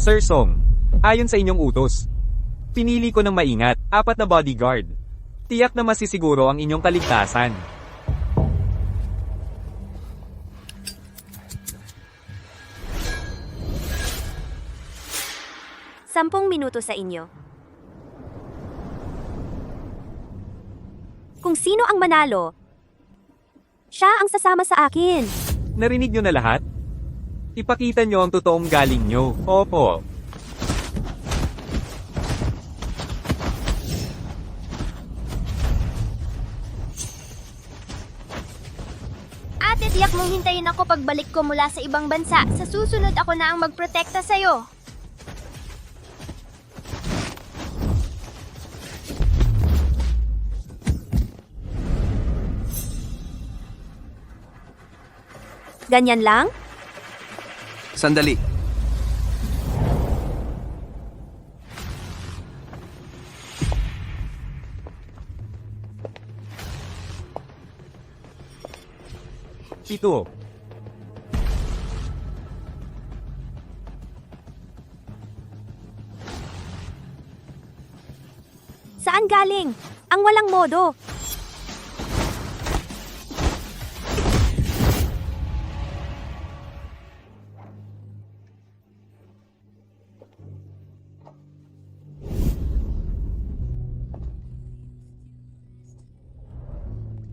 Sir Song, ayon sa inyong utos, pinili ko ng maingat, 4 na bodyguard. Tiyak na masisiguro ang inyong kaligtasan. Sampung minuto sa inyo. Kung sino ang manalo, siya ang sasama sa akin. Narinig nyo na lahat? Ipakita nyo ang totoong galing nyo. Opo. Ate, tiyak mong hintayin ako pagbalik ko mula sa ibang bansa. Sa susunod ako na ang magprotekta sa'yo. Ganyan lang? Sandali. Ito. Saan galing? Ang walang modo.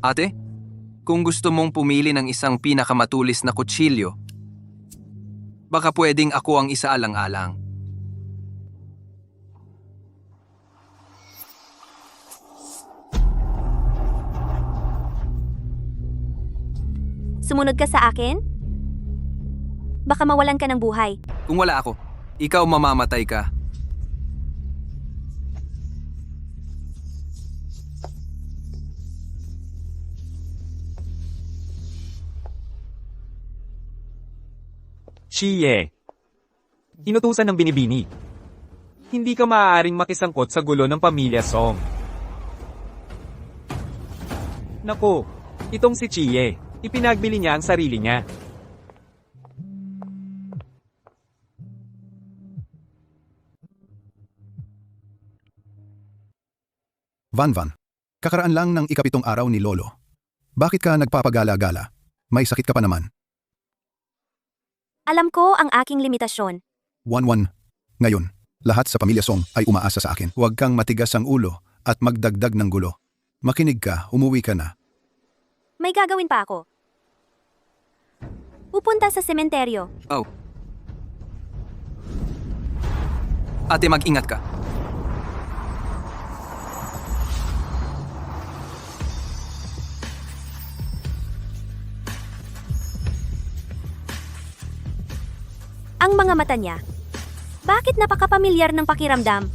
Ate, kung gusto mong pumili ng isang pinakamatulis na kutsilyo, baka pwedeng ako ang isaalang-alang. Sumunod ka sa akin? Baka mawalan ka ng buhay. Kung wala ako, ikaw mamamatay ka. Chie. Inutusan ng binibini. Hindi ka maaaring makisangkot sa gulo ng pamilya Song. Naku, itong si Chie, ipinagbili niya ang sarili niya. Van, kakaraan lang ng ikapitong araw ni Lolo. Bakit ka nagpapagala-gala? May sakit ka pa naman. Alam ko ang aking limitasyon. 1-1. Ngayon, lahat sa pamilya Song ay umaasa sa akin. Huwag kang matigas ang ulo at magdagdag ng gulo. Makinig ka, umuwi ka na. May gagawin pa ako. Pupunta sa sementeryo. Oh. Ate, mag-ingat ka. Ang mga mata niya. Bakit napakapamilyar ng pakiramdam?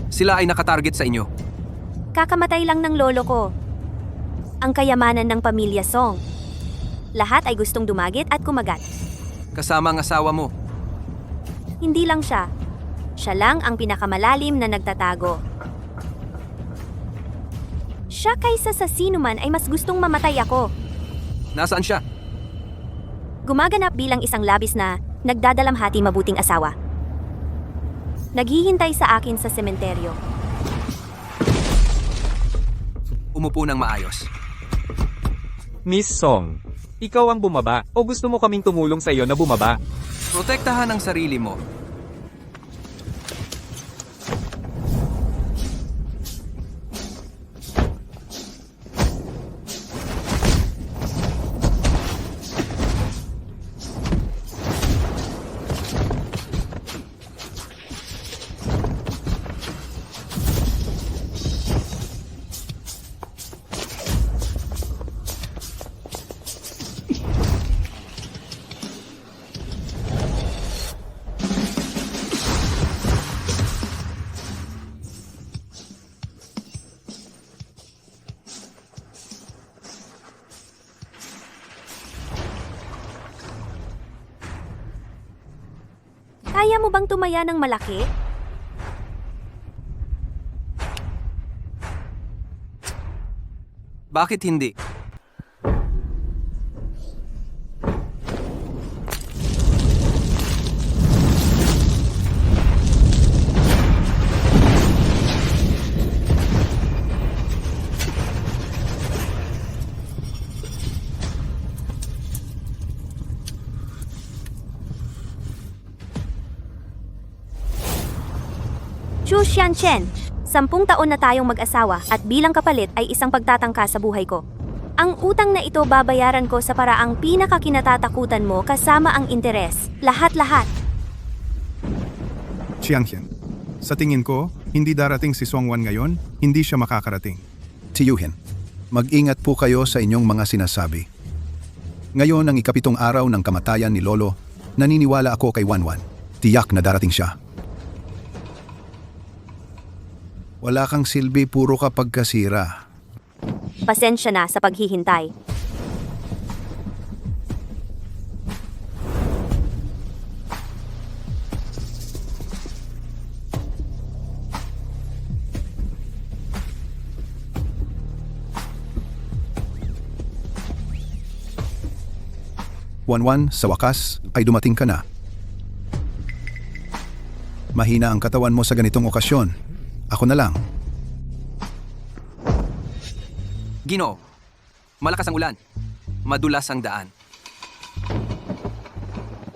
Sila ay nakatarget sa inyo. Kakamatay lang ng lolo ko. Ang kayamanan ng pamilya Song. Lahat ay gustong dumagit at kumagat. Kasama ang asawa mo. Hindi lang siya. Siya lang ang pinakamalalim na nagtatago. Siya kaysa sa sinuman ay mas gustong mamatay ako. Nasaan siya? Gumaganap bilang isang labis na nagdadalamhati mabuting asawa. Naghihintay sa akin sa sementeryo. Umupo ng maayos. Miss Song, ikaw ang bumaba o gusto mo kaming tumulong sa iyo na bumaba? Protektahan ang sarili mo. Kaya mo bang tumaya ng malaki? Bakit hindi? Chu Xianchen, 10 taon na tayong mag-asawa at bilang kapalit ay isang pagtatangka sa buhay ko. Ang utang na ito babayaran ko sa paraang pinakakinatatakutan mo kasama ang interes. Lahat-lahat. Xiangxian, sa tingin ko, hindi darating si Songwan ngayon, hindi siya makakarating. Tiyuhin, mag-ingat po kayo sa inyong mga sinasabi. Ngayon ang ikapitong araw ng kamatayan ni Lolo, naniniwala ako kay Wanwan. Tiyak na darating siya. Wala kang silbi, puro ka pagkasira. Pasensya na sa paghihintay. Wanwan, sa wakas, ay dumating ka na. Mahina ang katawan mo sa ganitong okasyon. Ako na lang. Ginoo, malakas ang ulan. Madulas ang daan.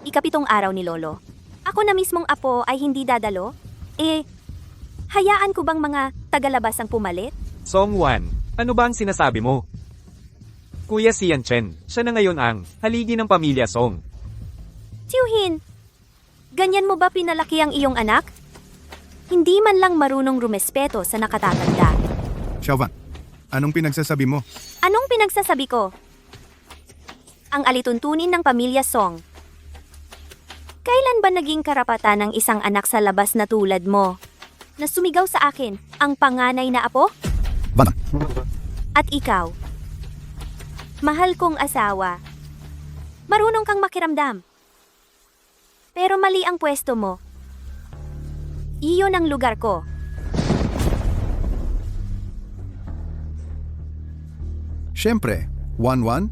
Ikapitong araw ni Lolo. Ako na mismong apo ay hindi dadalo? Hayaan ko bang mga tagalabas ang pumalit? Songwan, ano ba ang sinasabi mo? Kuya Xianchen, siya na ngayon ang haligi ng pamilya Song. Tiyuhin, ganyan mo ba pinalaki ang iyong anak? Hindi man lang marunong rumespeto sa nakatatanda. Xiaowan, anong pinagsasabi mo? Anong pinagsasabi ko? Ang alituntunin ng pamilya Song. Kailan ba naging karapatan ng isang anak sa labas na tulad mo? Na sumigaw sa akin, ang panganay na apo? Wanwan, At ikaw? Mahal kong asawa. Marunong kang makiramdam. Pero mali ang pwesto mo. Iyon ang lugar ko. Siyempre, Wanwan,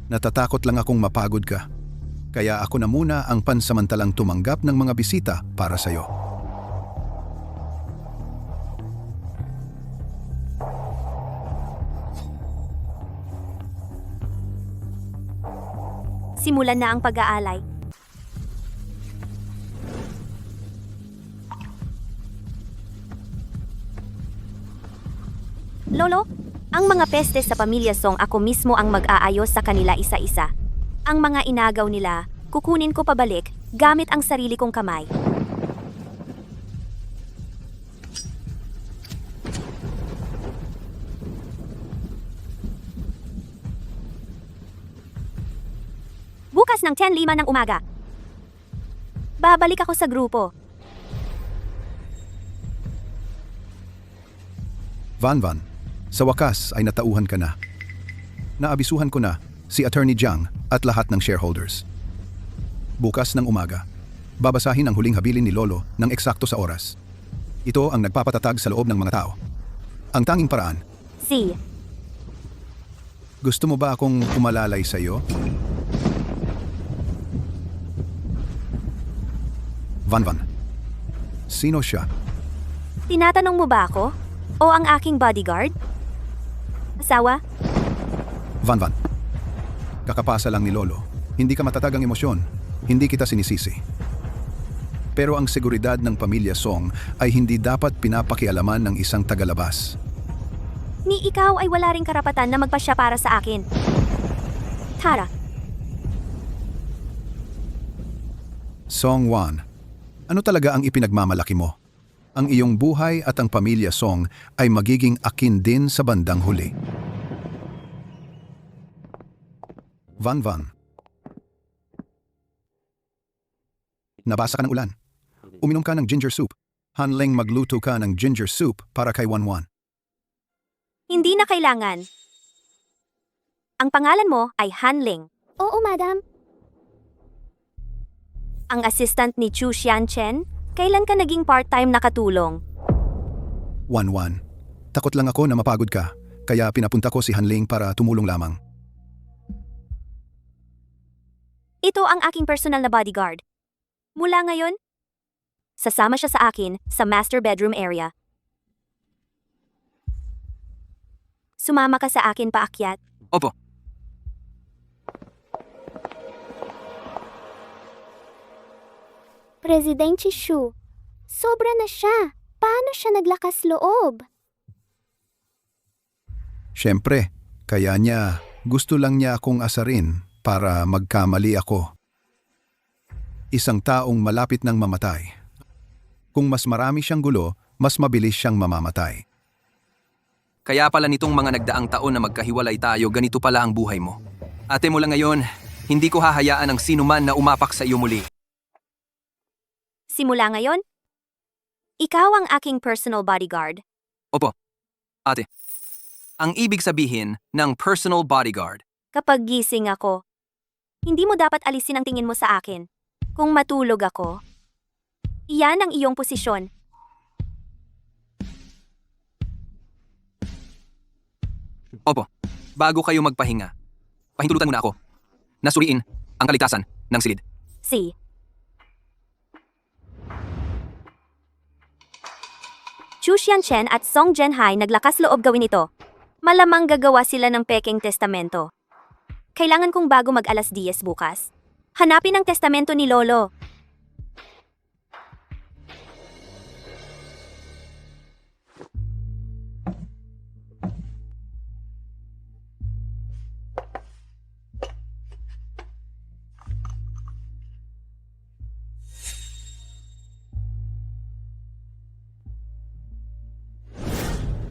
natatakot lang akong mapagod ka. Kaya ako na muna ang pansamantalang tumanggap ng mga bisita para sa'yo. Simulan na ang pag-aalay. Lolo, ang mga peste sa pamilya Song ako mismo ang mag-aayos sa kanila isa-isa. Ang mga inagaw nila, kukunin ko pabalik gamit ang sarili kong kamay. Bukas ng 10:05 ng umaga. Babalik ako sa grupo. Wanwan, sa wakas ay natauhan ka na. Naabisuhan ko na si Attorney Jiang at lahat ng shareholders. Bukas ng umaga, babasahin ang huling habilin ni Lolo ng eksakto sa oras. Ito ang nagpapatatag sa loob ng mga tao. Ang tanging paraan, Si, gusto mo ba akong umalalay sa iyo? Wanwan, sino siya? tinatanong mo ba ako? O ang aking bodyguard? Asawa? Wanwan, kakapasa lang ni Lolo. Hindi ka matatag ang emosyon. Hindi kita sinisisi. Pero ang seguridad ng pamilya Song ay hindi dapat pinapakialaman ng isang tagalabas. Ni ikaw ay wala ring karapatan na magpasya para sa akin. Tara, Songwan, ano talaga ang ipinagmamalaki mo? Ang iyong buhay at ang pamilya Song ay magiging akin din sa bandang huli. Wanwan. Nabasa ka ng ulan. Uminom ka ng ginger soup. Hanling magluto ka ng ginger soup para kay Wanwan. hindi na kailangan. Ang pangalan mo ay Hanling. Oo, madam. Ang assistant ni Chu Xianchen, kailan ka naging part-time na katulong? Wanwan, takot lang ako na mapagod ka. kaya pinapunta ko si Hanling para tumulong lamang. Ito ang aking personal na bodyguard. Mula ngayon, sasama siya sa akin sa master bedroom area. Sumama ka sa akin paakyat. Opo. Presidente Shu, sobra na siya. Paano siya naglakas loob? Siyempre, kaya niya gusto lang niya akong asarin para magkamali ako. Isang taong malapit ng mamatay. Kung mas marami siyang gulo, mas mabilis siyang mamamatay. Kaya pala nitong mga nagdaang taon na magkahiwalay tayo, ganito pala ang buhay mo. Ate, mula ngayon, hindi ko hahayaan ang sino man na umapak sa iyo muli. Simula ngayon, ikaw ang aking personal bodyguard. Opo. Ate, ang ibig sabihin ng personal bodyguard. Kapag gising ako, hindi mo dapat alisin ang tingin mo sa akin. Kung matulog ako, iyan ang iyong posisyon. Opo, bago kayo magpahinga, pahintulutan muna ako. Nasuriin ang kaligtasan ng silid. Si. Chu Xianchen at Song Zhenhai naglakas loob gawin ito. Malamang gagawa sila ng peking testamento. Kailangan kong bago mag-alas 10 bukas. Hanapin ang testamento ni Lolo.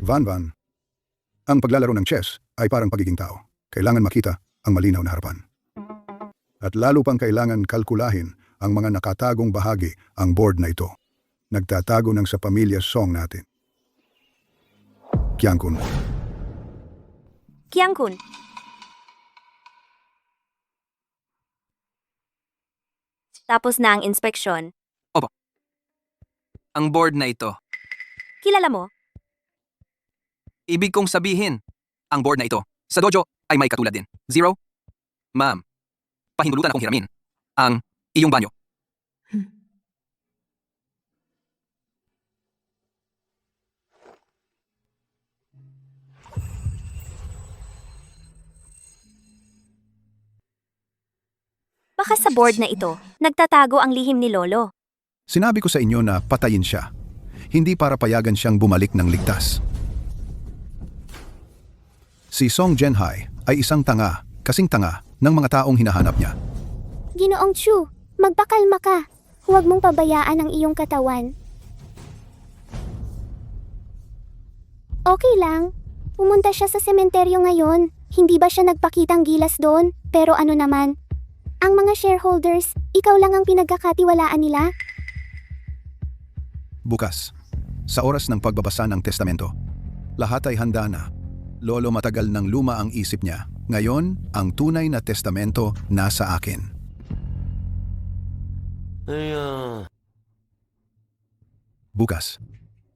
Van, ang paglalaro ng chess ay parang pagiging tao. Kailangan makita ang malinaw na harapan. At lalo pang kailangan kalkulahin ang mga nakatagong bahagi ang board na ito. Nagtatago ng sa pamilya Song natin. Qiang-kun. Qiang-kun. Tapos na ang inspeksyon. Ang board na ito. Kilala mo? Ibig kong sabihin, ang board na ito sa dojo ay may katulad din. 0. Ma'am, pahintulutan akong hiramin ang iyong banyo. Baka sa board na ito, nagtatago ang lihim ni Lolo. Sinabi ko sa inyo na patayin siya. Hindi para payagan siyang bumalik ng ligtas. Si Song Zhenhai ay isang tanga, kasing tanga ng mga taong hinahanap niya. Ginoong Chu, magpakalma ka. Huwag mong pabayaan ang iyong katawan. Okay lang. Pumunta siya sa sementeryo ngayon. Hindi ba siya nagpakitang gilas doon? Pero ano naman? Ang mga shareholders, ikaw lang ang pinagkakatiwalaan nila? Bukas, sa oras ng pagbabasa ng testamento, lahat ay handa na. Lolo, matagal nang luma ang isip niya. Ngayon, ang tunay na testamento nasa akin. Bukas,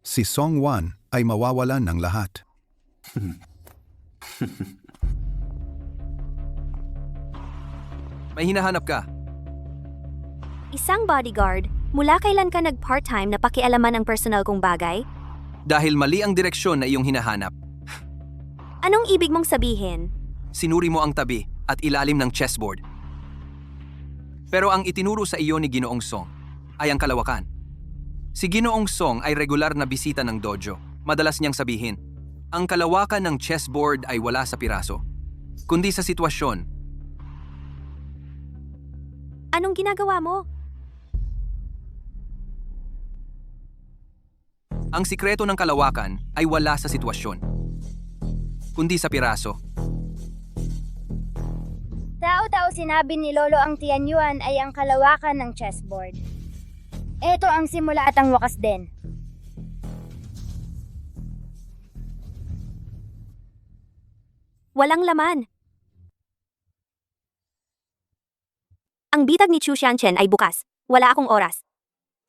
si Song Wan ay mawawalan ng lahat. May hinahanap ka. Isang bodyguard, mula kailan ka nag-part-time na pakialaman ang personal kong bagay? Dahil mali ang direksyon na iyong hinahanap, Anong ibig mong sabihin? sinuri mo ang tabi at ilalim ng chessboard. Pero ang itinuro sa iyo ni Ginoong Song ay ang kalawakan. Si Ginoong Song ay regular na bisita ng dojo. Madalas niyang sabihin, ang kalawakan ng chessboard ay wala sa piraso, kundi sa sitwasyon. Anong ginagawa mo? Ang sikreto ng kalawakan ay wala sa sitwasyon, kundi sa piraso. Tao-tao sinabi ni Lolo ang Tianyuan ay ang kalawakan ng chessboard. Ito ang simula at ang wakas din. Walang laman. Ang bitag ni Chu Xianchen ay bukas. Wala akong oras.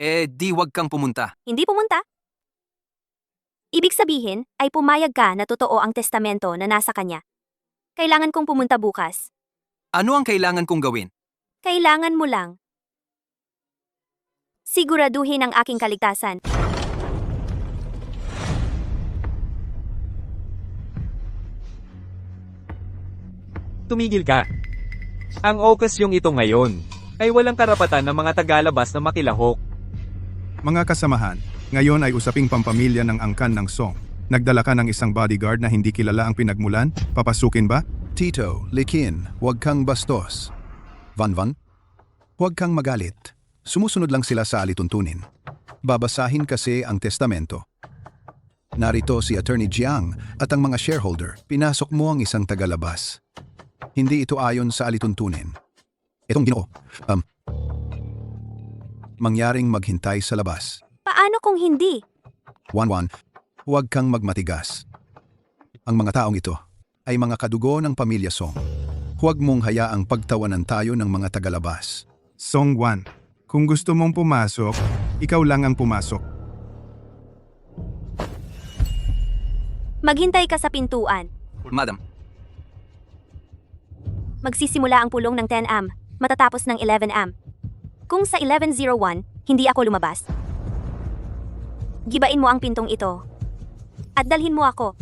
Di wag kang pumunta. Hindi pumunta? Ibig sabihin, ay pumayag ka na totoo ang testamento na nasa kanya. Kailangan kong pumunta bukas. Ano ang kailangan kong gawin? Kailangan mo lang. Siguraduhin ang aking kaligtasan. Tumigil ka. Ang okasyong ito ngayon ay walang karapatan ng mga tagalabas na makilahok. Mga kasamahan, ngayon ay usaping pampamilya ng angkan ng Song. Nagdala ka ng isang bodyguard na hindi kilala ang pinagmulan? Papasukin ba? Tito, Likin, huwag kang bastos. Van, huwag kang magalit. Sumusunod lang sila sa alituntunin. Babasahin kasi ang testamento. Narito si Attorney Jiang at ang mga shareholder. Pinasok mo ang isang tagalabas. Hindi ito ayon sa alituntunin. Itong Ginoo, mangyaring maghintay sa labas. Paano kung hindi? Wan, huwag kang magmatigas. Ang mga taong ito ay mga kadugo ng pamilya Song. Huwag mong hayaang pagtawanan tayo ng mga tagalabas. Song 1, kung gusto mong pumasok, ikaw lang ang pumasok. Maghintay ka sa pintuan. Madam, Magsisimula ang pulong ng 10 am, matatapos ng 11 am. Kung sa 11:01, hindi ako lumabas, gibain mo ang pintong ito. At dalhin mo ako.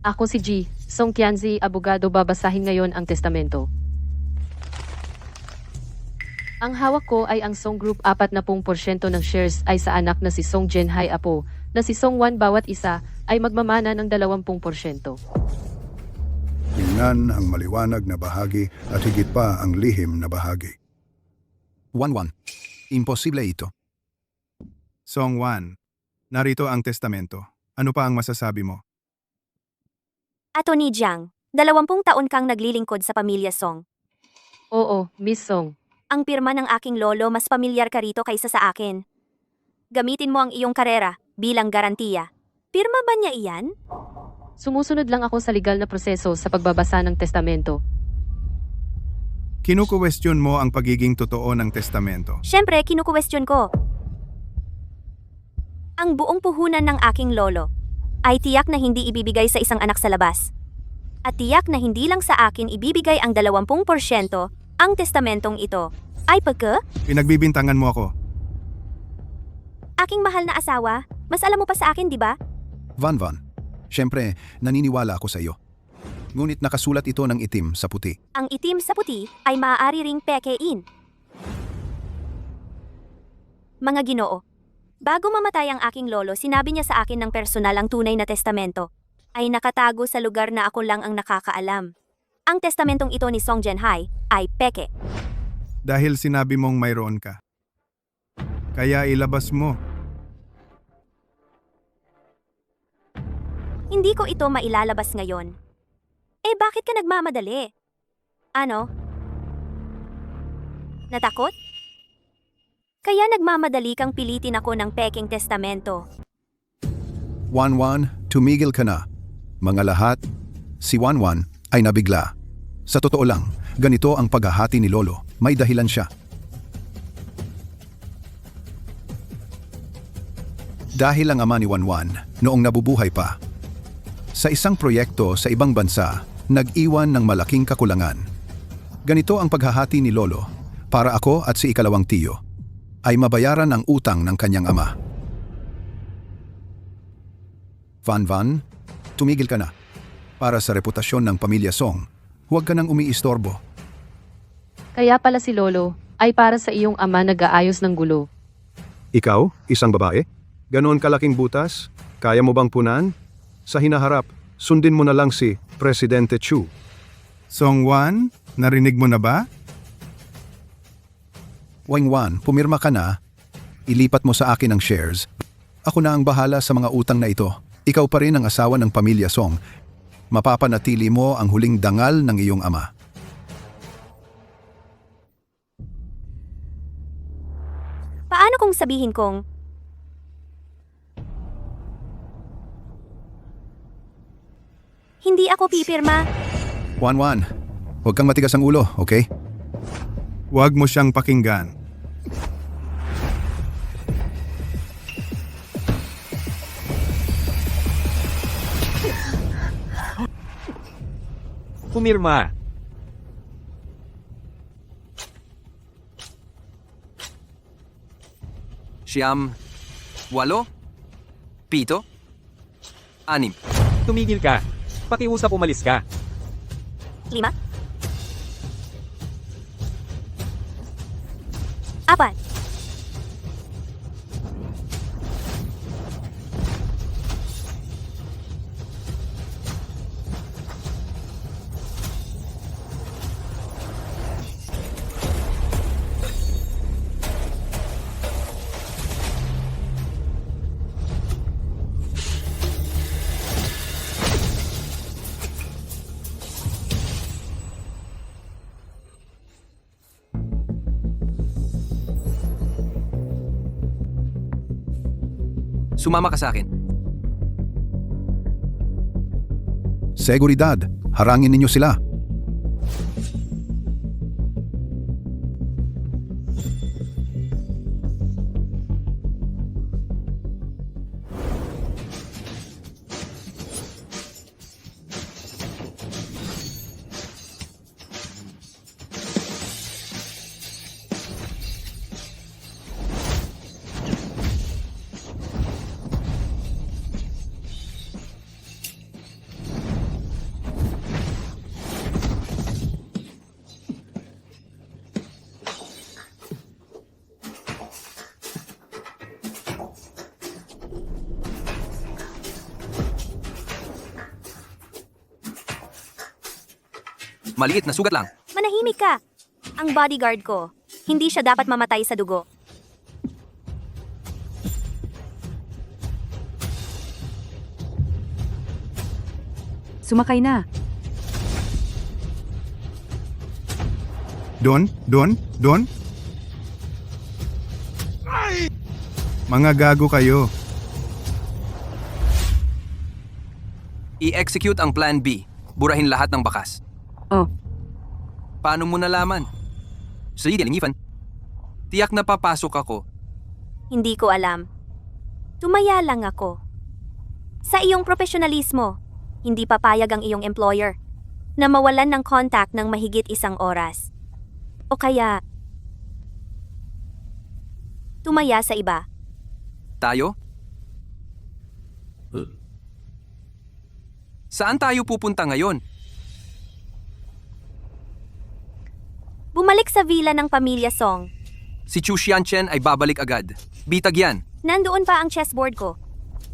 Ako si G. Song Qianzi, abogado, babasahin ngayon ang testamento. Ang hawak ko ay ang Song Group, 40% ng shares ay sa anak na si Song Jianhai Apo, na si Song Wan, bawat isa ay magmamana ng 20%. Tingnan ang maliwanag na bahagi at higit pa ang lihim na bahagi. Wan, imposible ito. Song 1, narito ang testamento. Ano pa ang masasabi mo? Attorney Jiang, 20 taon kang naglilingkod sa pamilya Song. Oo, Miss Song. Ang pirma ng aking lolo mas pamilyar ka rito kaysa sa akin. Gamitin mo ang iyong karera bilang garantiya. Pirma ba niya iyan? Sumusunod lang ako sa legal na proseso sa pagbabasa ng testamento. Kinukuwestiyon mo ang pagiging totoo ng testamento. Siyempre, kinukuwestiyon ko. Ang buong puhunan ng aking lolo ay tiyak na hindi ibibigay sa isang anak sa labas. At tiyak na hindi lang sa akin ibibigay ang 20%, ang testamentong ito ay pagka Pinagbibintangan mo ako. aking mahal na asawa, mas alam mo pa sa akin, di ba? Van, syempre, naniniwala ako sa iyo. Ngunit nakasulat ito ng itim sa puti. Ang itim sa puti ay maaari ring pekein. Mga Ginoo, bago mamatay ang aking lolo, sinabi niya sa akin ng personal ang tunay na testamento. Ay nakatago sa lugar na ako lang ang nakakaalam. Ang testamentong ito ni Song Jianhai ay peke. Dahil sinabi mong mayroon ka. Kaya ilabas mo. Hindi ko ito mailalabas ngayon. Eh bakit ka nagmamadali? Ano? Natakot? Kaya nagmamadali kang pilitin ako ng peking testamento. Wan, tumigil ka na. Mga lahat, si Wan ay nabigla. Sa totoo lang, ganito ang paghahati ni Lolo. May dahilan siya. Dahil ang ama ni Wan noong nabubuhay pa, sa isang proyekto sa ibang bansa, nag-iwan ng malaking kakulangan. Ganito ang paghahati ni Lolo para ako at si ikalawang tiyo ay mabayaran ang utang ng kanyang ama. Van, tumigil ka na. Para sa reputasyon ng pamilya Song, huwag ka nang umiistorbo. Kaya pala si Lolo ay para sa iyong ama nag-aayos ng gulo. Ikaw, isang babae? Ganoon kalaking butas? Kaya mo bang punan? Sa hinaharap, sundin mo na lang si Presidente Chu. Song 1, narinig mo na ba? Wan, pumirma ka na. Ilipat mo sa akin ang shares. Ako na ang bahala sa mga utang na ito. ikaw pa rin ang asawa ng pamilya Song. Mapapanatili mo ang huling dangal ng iyong ama. Paano kung sabihin kong, hindi ako pipirma? Wan, huwag kang matigas ang ulo, okay? Huwag mo siyang pakinggan. Pumirma. Siyam, 8, 7, 6. Tumigil ka. Pakiusap umalis ka. 5, 4, Sumama ka sa akin. Seguridad, harangin ninyo sila. Maliit na sugat lang. manahimik ka. Ang bodyguard ko, hindi siya dapat mamatay sa dugo. Sumakay na. Don? Mga gago kayo. I-execute ang Plan B. Burahin lahat ng bakas. Oh, Paano mo nalaman? Sige, Lingifan. Tiyak na papasok ako. Hindi ko alam. Tumaya lang ako. Sa iyong profesionalismo, hindi papayag ang iyong employer na mawalan ng contact ng mahigit 1 oras. O kaya, tumaya sa iba. Tayo? Saan tayo pupunta ngayon? Bumalik sa villa ng pamilya Song. Si Chu Xianchen ay babalik agad. Bitag yan. Nandoon pa ang chessboard ko.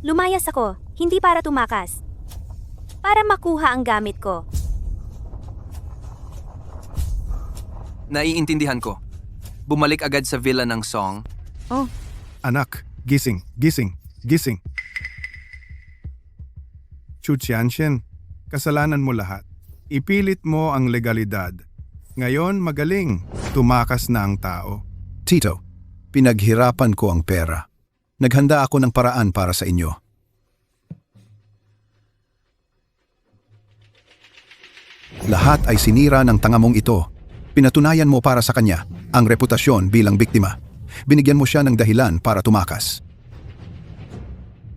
Lumayas ako, hindi para tumakas. Para makuha ang gamit ko. Naiintindihan ko. Bumalik agad sa villa ng Song. Anak, gising. Chu Tianxian, kasalanan mo lahat. Ipilit mo ang legalidad. Ngayon magaling, tumakas na ang tao. Tito, pinaghirapan ko ang pera. Naghanda ako ng paraan para sa inyo. Lahat ay sinira ng tangamong ito. Pinatunayan mo para sa kanya ang reputasyon bilang biktima. Binigyan mo siya ng dahilan para tumakas.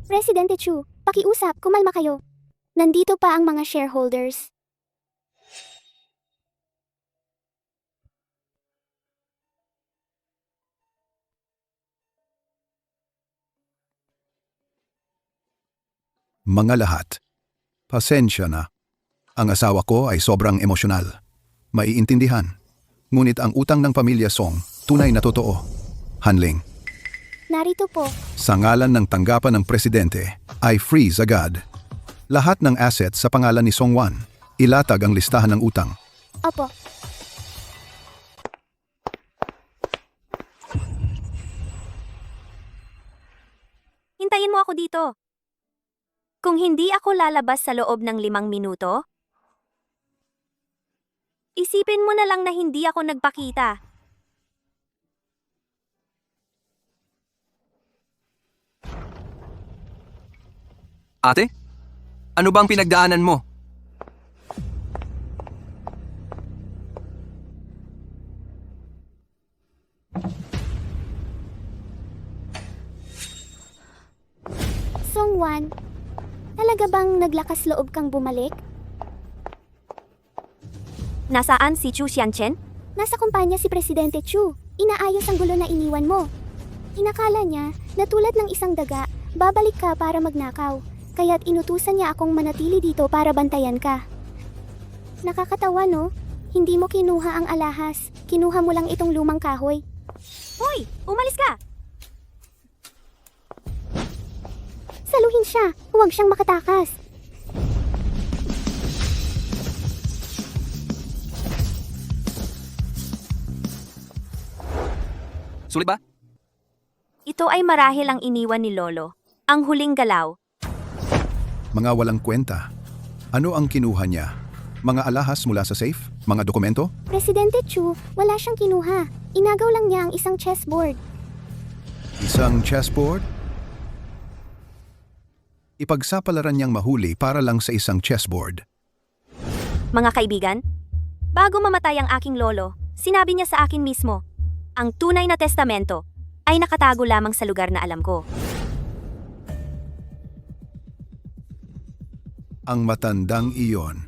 Presidente Chu, pakiusap, kumalma kayo. Nandito pa ang mga shareholders. Mga lahat, pasensya na. Ang asawa ko ay sobrang emosyonal. Maiintindihan. Ngunit ang utang ng pamilya Song, tunay na totoo. Hanling. Narito po. Sa ngalan ng tanggapan ng presidente, ay freeze agad. Lahat ng assets sa pangalan ni Song Wan. Ilatag ang listahan ng utang. Opo. Hintayin mo ako dito. Kung hindi ako lalabas sa loob ng 5 minuto, isipin mo na lang na hindi ako nagpakita. Ate? Ano bang pinagdaanan mo? Songwan, talaga bang naglakas loob kang bumalik? Nasaan si Chu Xianchen? Nasa kumpanya si Presidente Chu. Inaayos ang gulo na iniwan mo. Inakala niya na tulad ng isang daga, babalik ka para magnakaw. Kaya't inutusan niya akong manatili dito para bantayan ka. Nakakatawa no? Hindi mo kinuha ang alahas. Kinuha mo lang itong lumang kahoy. Hoy! Umalis ka! Saluhin siya. Huwag siyang makatakas. Sulit ba? Ito ay marahil ang iniwan ni Lolo. Ang huling galaw. Mga walang kwenta. Ano ang kinuha niya? Mga alahas mula sa safe? Mga dokumento? Presidente Chu, wala siyang kinuha. Inagaw lang niya ang isang chessboard. Isang chessboard? Ipagsapalaran niyang mahuli para lang sa isang chessboard. Mga kaibigan, bago mamatay ang aking lolo, sinabi niya sa akin mismo, ang tunay na testamento ay nakatago lamang sa lugar na alam ko. Ang matandang iyon.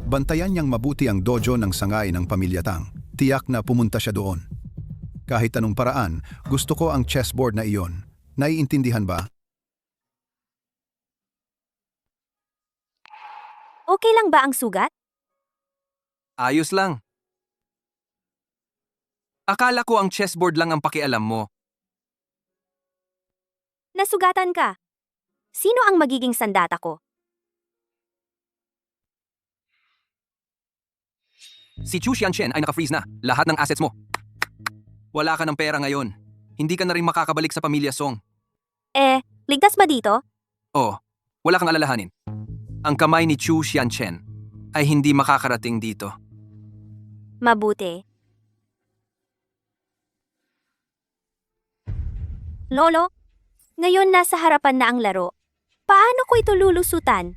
Bantayan niyang mabuti ang dojo ng sangay ng pamilya Tang. Tiyak na pumunta siya doon. Kahit anong paraan, gusto ko ang chessboard na iyon. Naiintindihan ba? Okay lang ba ang sugat? Ayos lang. Akala ko ang chessboard lang ang pakialam mo. Nasugatan ka. Sino ang magiging sandata ko? Si Chu Xianchen ay naka-freeze na. Lahat ng assets mo. Wala ka ng pera ngayon. Hindi ka na rin makakabalik sa pamilya Song. Ligtas ba dito? Oh, wala kang alalahanin. Ang kamay ni Chu Xianchen ay hindi makakarating dito. Mabuti. Lolo, ngayon nasa harapan na ang laro. Paano ko ito lulusutan?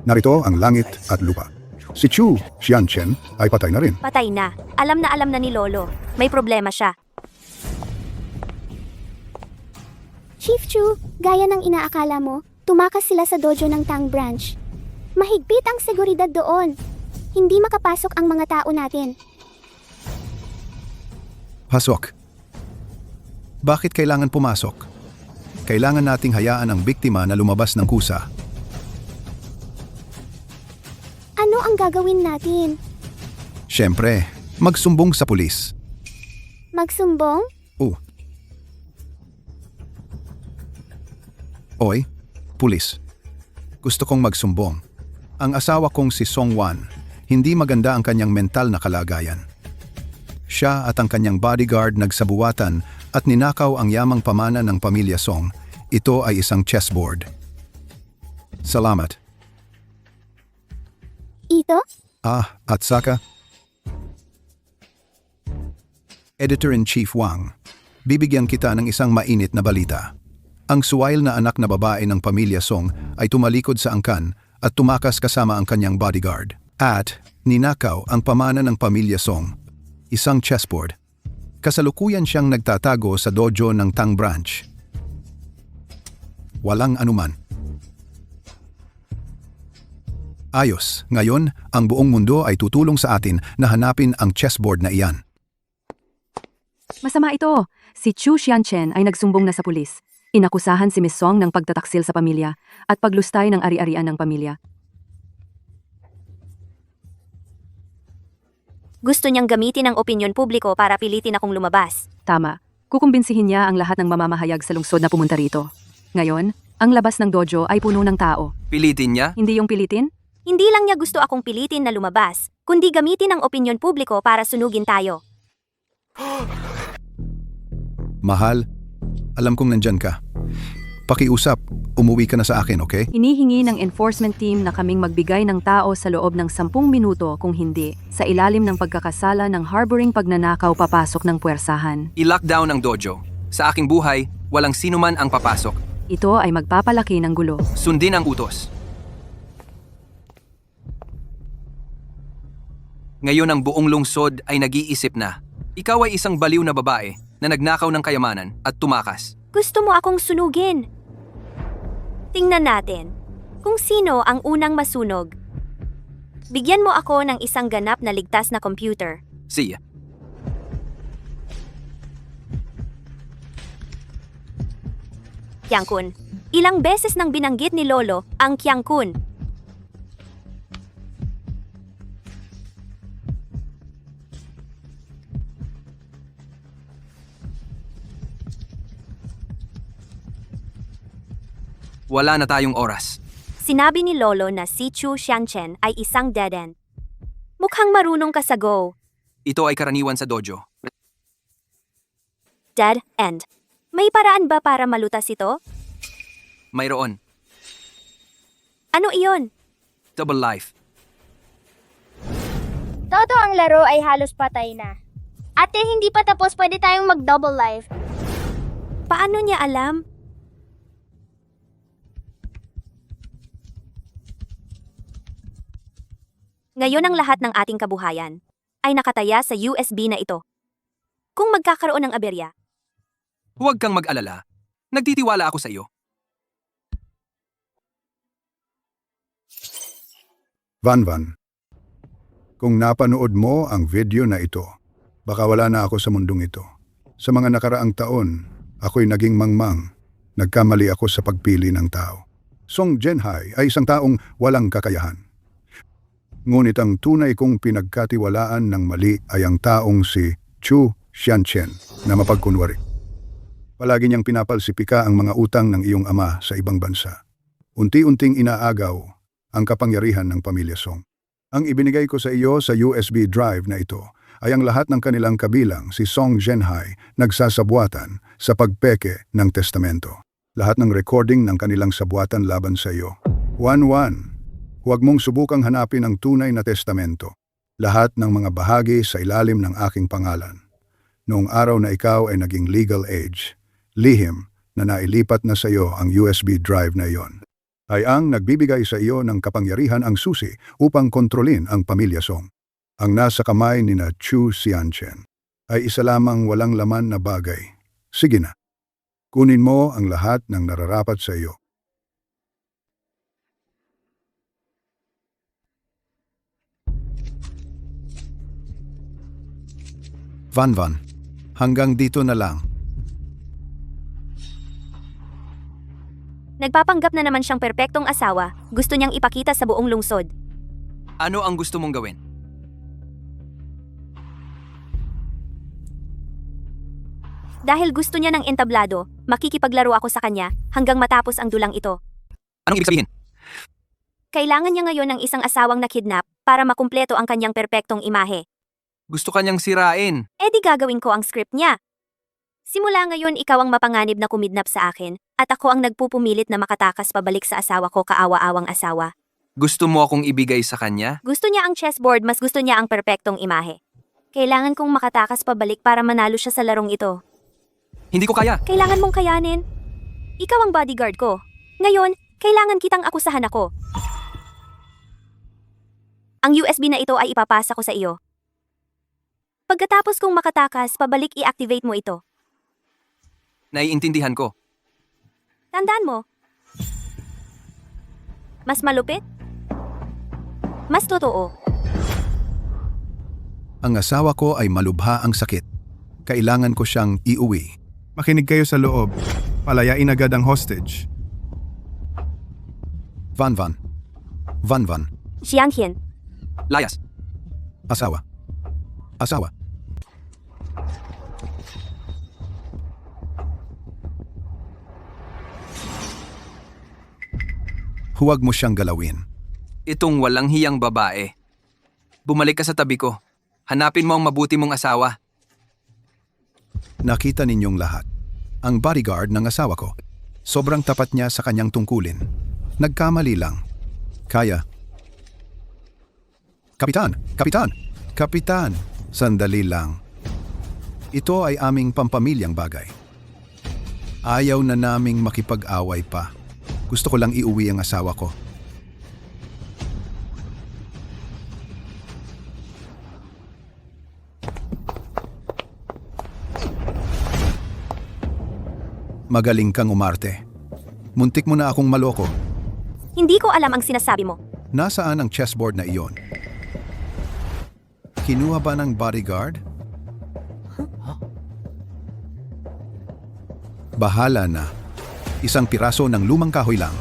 Narito ang langit at lupa. Si Chu Xianchen ay patay na rin. Patay na. Alam na ni Lolo. May problema siya. Chief Chu, gaya ng inaakala mo, tumakas sila sa dojo ng Tang Branch. Mahigpit ang seguridad doon. Hindi makapasok ang mga tao natin. Pasok. Bakit kailangan pumasok? Kailangan nating hayaan ang biktima na lumabas ng kusa. Ano ang gagawin natin? Siyempre, magsumbong sa pulis. Magsumbong? Oy, pulis. Gusto kong magsumbong. Ang asawa kong si Song Wan, hindi maganda ang kanyang mental na kalagayan. Siya at ang kanyang bodyguard nagsabuatan at ninakaw ang yamang pamana ng pamilya Song. Ito ay isang chessboard. Salamat. Ito? At saka, Editor-in-Chief Wang, bibigyan kita ng isang mainit na balita. Ang suwail na anak na babae ng pamilya Song ay tumalikod sa angkan at tumakas kasama ang kanyang bodyguard. At ninakaw ang pamana ng pamilya Song, isang chessboard. Kasalukuyan siyang nagtatago sa dojo ng Tang Branch. Walang anuman. Ayos, ngayon, ang buong mundo ay tutulong sa atin na hanapin ang chessboard na iyan. Masama ito. Si Chu Xianchen ay nagsumbong na sa pulis. Inakusahan si Miss Song ng pagtataksil sa pamilya at paglustay ng ari-arian ng pamilya. Gusto niyang gamitin ang opinyon publiko para pilitin akong lumabas. Tama. Kukumbinsihin niya ang lahat ng mamamahayag sa lungsod na pumunta rito. Ngayon, ang labas ng dojo ay puno ng tao. Pilitin niya? Hindi yung pilitin? Hindi lang niya gusto akong pilitin na lumabas, kundi gamitin ang opinyon publiko para sunugin tayo. Mahal, alam kong nandyan ka. Pakiusap, umuwi ka na sa akin, okay? Hinihingi ng enforcement team na kaming magbigay ng tao sa loob ng 10 minuto kung hindi, sa ilalim ng pagkakasala ng harboring pagnanakaw papasok ng puwersahan. I-lockdown ang dojo. Sa aking buhay, walang sinuman ang papasok. Ito ay magpapalaki ng gulo. Sundin ang utos. Ngayon ang buong lungsod ay nag-iisip na. Ikaw ay isang baliw na babae na nagnakaw ng kayamanan at tumakas. Gusto mo akong sunugin? Tingnan natin kung sino ang unang masunog. Bigyan mo ako ng isang ganap na ligtas na computer. See ya. Kyangkun. Ilang beses nang binanggit ni Lolo ang Kyangkun. Wala na tayong oras. Sinabi ni Lolo na si Chu Xianchen ay isang dead end. Mukhang marunong ka sa Go. Ito ay karaniwan sa dojo. Dead end. May paraan ba para malutas ito? Mayroon. Ano iyon? Double life. Todo ang laro ay halos patay na. Ate, hindi pa tapos, pwede tayong mag-double life. Paano niya alam? Ngayon ang lahat ng ating kabuhayan ay nakataya sa USB na ito. Kung magkakaroon ng aberya, Huwag kang mag-alala. Nagtitiwala ako sa iyo. Van, kung napanood mo ang video na ito, baka wala na ako sa mundong ito. Sa mga nakaraang taon, ako'y naging mangmang. Nagkamali ako sa pagpili ng tao. Song Jinhai ay isang taong walang kakayahan. Ngunit ang tunay kong pinagkatiwalaan ng mali ay ang taong si Chu Xianchen na mapagkunwari. Palagi niyang pinapalsipika ang mga utang ng iyong ama sa ibang bansa. Unti-unting inaagaw ang kapangyarihan ng pamilya Song. Ang ibinigay ko sa iyo sa USB drive na ito ay ang lahat ng kanilang kabilang si Song Jinhai nagsasabuatan sa pagpeke ng testamento. Lahat ng recording ng kanilang sabuatan laban sa iyo. 1-1. Huwag mong subukang hanapin ang tunay na testamento. Lahat ng mga bahagi sa ilalim ng aking pangalan. Noong araw na ikaw ay naging legal age, lihim na nailipat na sa iyo ang USB drive na iyon, ay ang nagbibigay sa iyo ng kapangyarihan ang susi upang kontrolin ang pamilya Song. Ang nasa kamay ni na Chu Xianchen ay isa lamang walang laman na bagay. Sige na, kunin mo ang lahat ng nararapat sa iyo. Van, hanggang dito na lang. nagpapanggap na naman siyang perpektong asawa, gusto niyang ipakita sa buong lungsod. Ano ang gusto mong gawin? Dahil gusto niya ng entablado, makikipaglaro ako sa kanya hanggang matapos ang dulang ito. Anong ibig sabihin? Kailangan niya ngayon ng isang asawang nakidnap para makumpleto ang kanyang perpektong imahe. Gusto kanyang sirain. Eh di gagawin ko ang script niya. Simula ngayon ikaw ang mapanganib na kumidnap sa akin, at ako ang nagpupumilit na makatakas pabalik sa asawa ko kaawa-awang asawa. Gusto mo akong ibigay sa kanya? Gusto niya ang chessboard, mas gusto niya ang perpektong imahe. Kailangan kong makatakas pabalik para manalo siya sa larong ito. Hindi ko kaya. Kailangan mong kayanin. Ikaw ang bodyguard ko. Ngayon, kailangan kitang akusahan ako. Ang USB na ito ay ipapasa ko sa iyo. Pagkatapos kong makatakas, pabalik i-activate mo ito. Naiintindihan ko. Tandaan mo. Mas malupit? Mas totoo. Ang asawa ko ay malubha ang sakit. Kailangan ko siyang iuwi. Makinig kayo sa loob. Palayain agad ang hostage. Van, Xiantian, Layas. asawa. asawa. Huwag mo siyang galawin. Itong walang hiyang babae. Bumalik ka sa tabi ko. Hanapin mo ang mabuti mong asawa. Nakita ninyong lahat. Ang bodyguard ng asawa ko. Sobrang tapat niya sa kanyang tungkulin. Nagkamali lang. Kaya. Kapitan! Kapitan! Kapitan! Sandali lang. Ito ay aming pampamilyang bagay. Ayaw na naming makipag-away pa. Gusto ko lang iuwi ang asawa ko. Magaling kang umarte. Muntik mo na akong maloko. Hindi ko alam ang sinasabi mo. Nasaan ang chessboard na iyon? Kinuha ba ng bodyguard? Bahala na. Isang piraso ng lumang kahoy lang.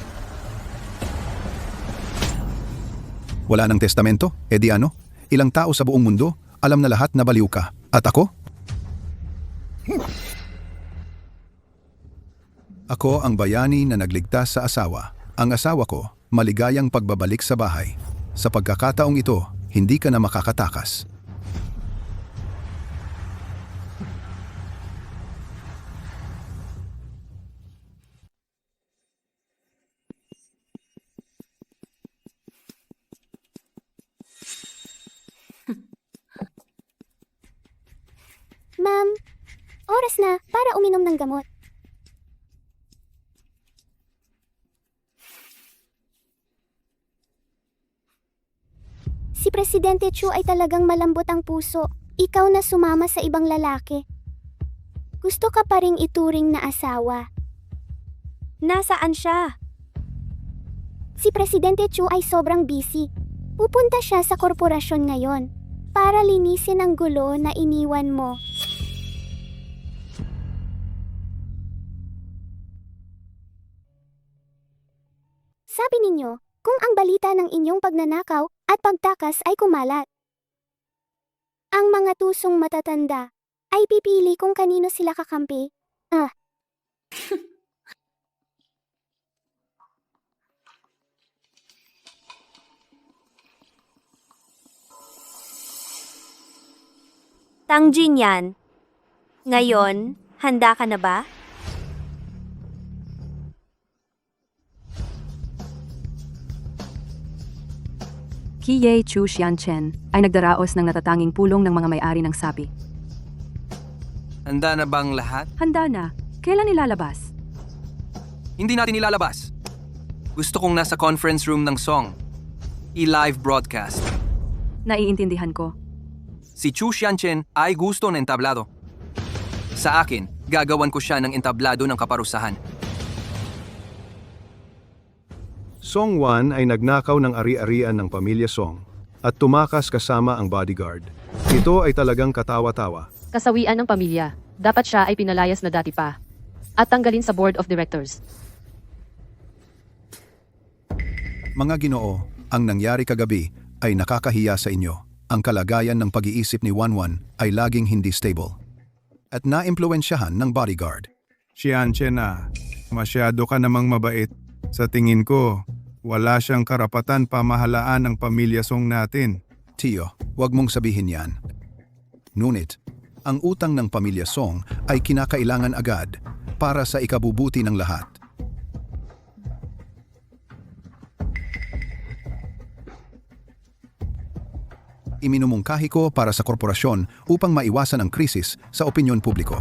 Wala ng testamento? E di ano? Ilang tao sa buong mundo, alam na lahat na baliw ka. At ako? Ako ang bayani na nagligtas sa asawa. Ang asawa ko, maligayang pagbabalik sa bahay. Sa pagkakataong ito, hindi ka na makakatakas. Ma'am, oras na para uminom ng gamot. Si Presidente Chu ay talagang malambot ang puso. Ikaw na sumama sa ibang lalaki. Gusto ka pa ring ituring na asawa. Nasaan siya? Si Presidente Chu ay sobrang busy. Pupunta siya sa korporasyon ngayon para linisin ang gulo na iniwan mo. Sabi ninyo, kung ang balita ng inyong pagnanakaw at pagtakas ay kumalat, ang mga tusong matatanda ay pipili kung kanino sila kakampi. Tangjin yan. Ngayon, handa ka na ba? Kiye Chu Xianchen ay nagdaraos ng natatanging pulong ng mga may-ari ng sapi. Handa na bang lahat? Handa na. Kailan ilalabas? Hindi natin ilalabas. Gusto kong nasa conference room ng Song. I-live broadcast. Naiintindihan ko. Si Chu Xianchen ay gusto ng entablado. Sa akin, gagawan ko siya ng entablado ng kaparusahan. Song Wan ay nagnakaw ng ari-arian ng pamilya Song at tumakas kasama ang bodyguard. Ito ay talagang katawa-tawa. Kasawian ng pamilya. Dapat siya ay pinalayas na dati pa. At tanggalin sa board of directors. Mga Ginoo, ang nangyari kagabi ay nakakahiya sa inyo. Ang kalagayan ng pag-iisip ni Wanwan ay laging hindi stable. At naimpluwensyahan ng bodyguard. Xianchen na, masyado ka namang mabait. Sa tingin ko, wala siyang karapatan pamahalaan ang pamilya Song natin. Tio, huwag mong sabihin yan. Ngunit, ang utang ng pamilya Song ay kinakailangan agad para sa ikabubuti ng lahat. Iminumungkahi ko para sa korporasyon upang maiwasan ang krisis sa opinyon publiko.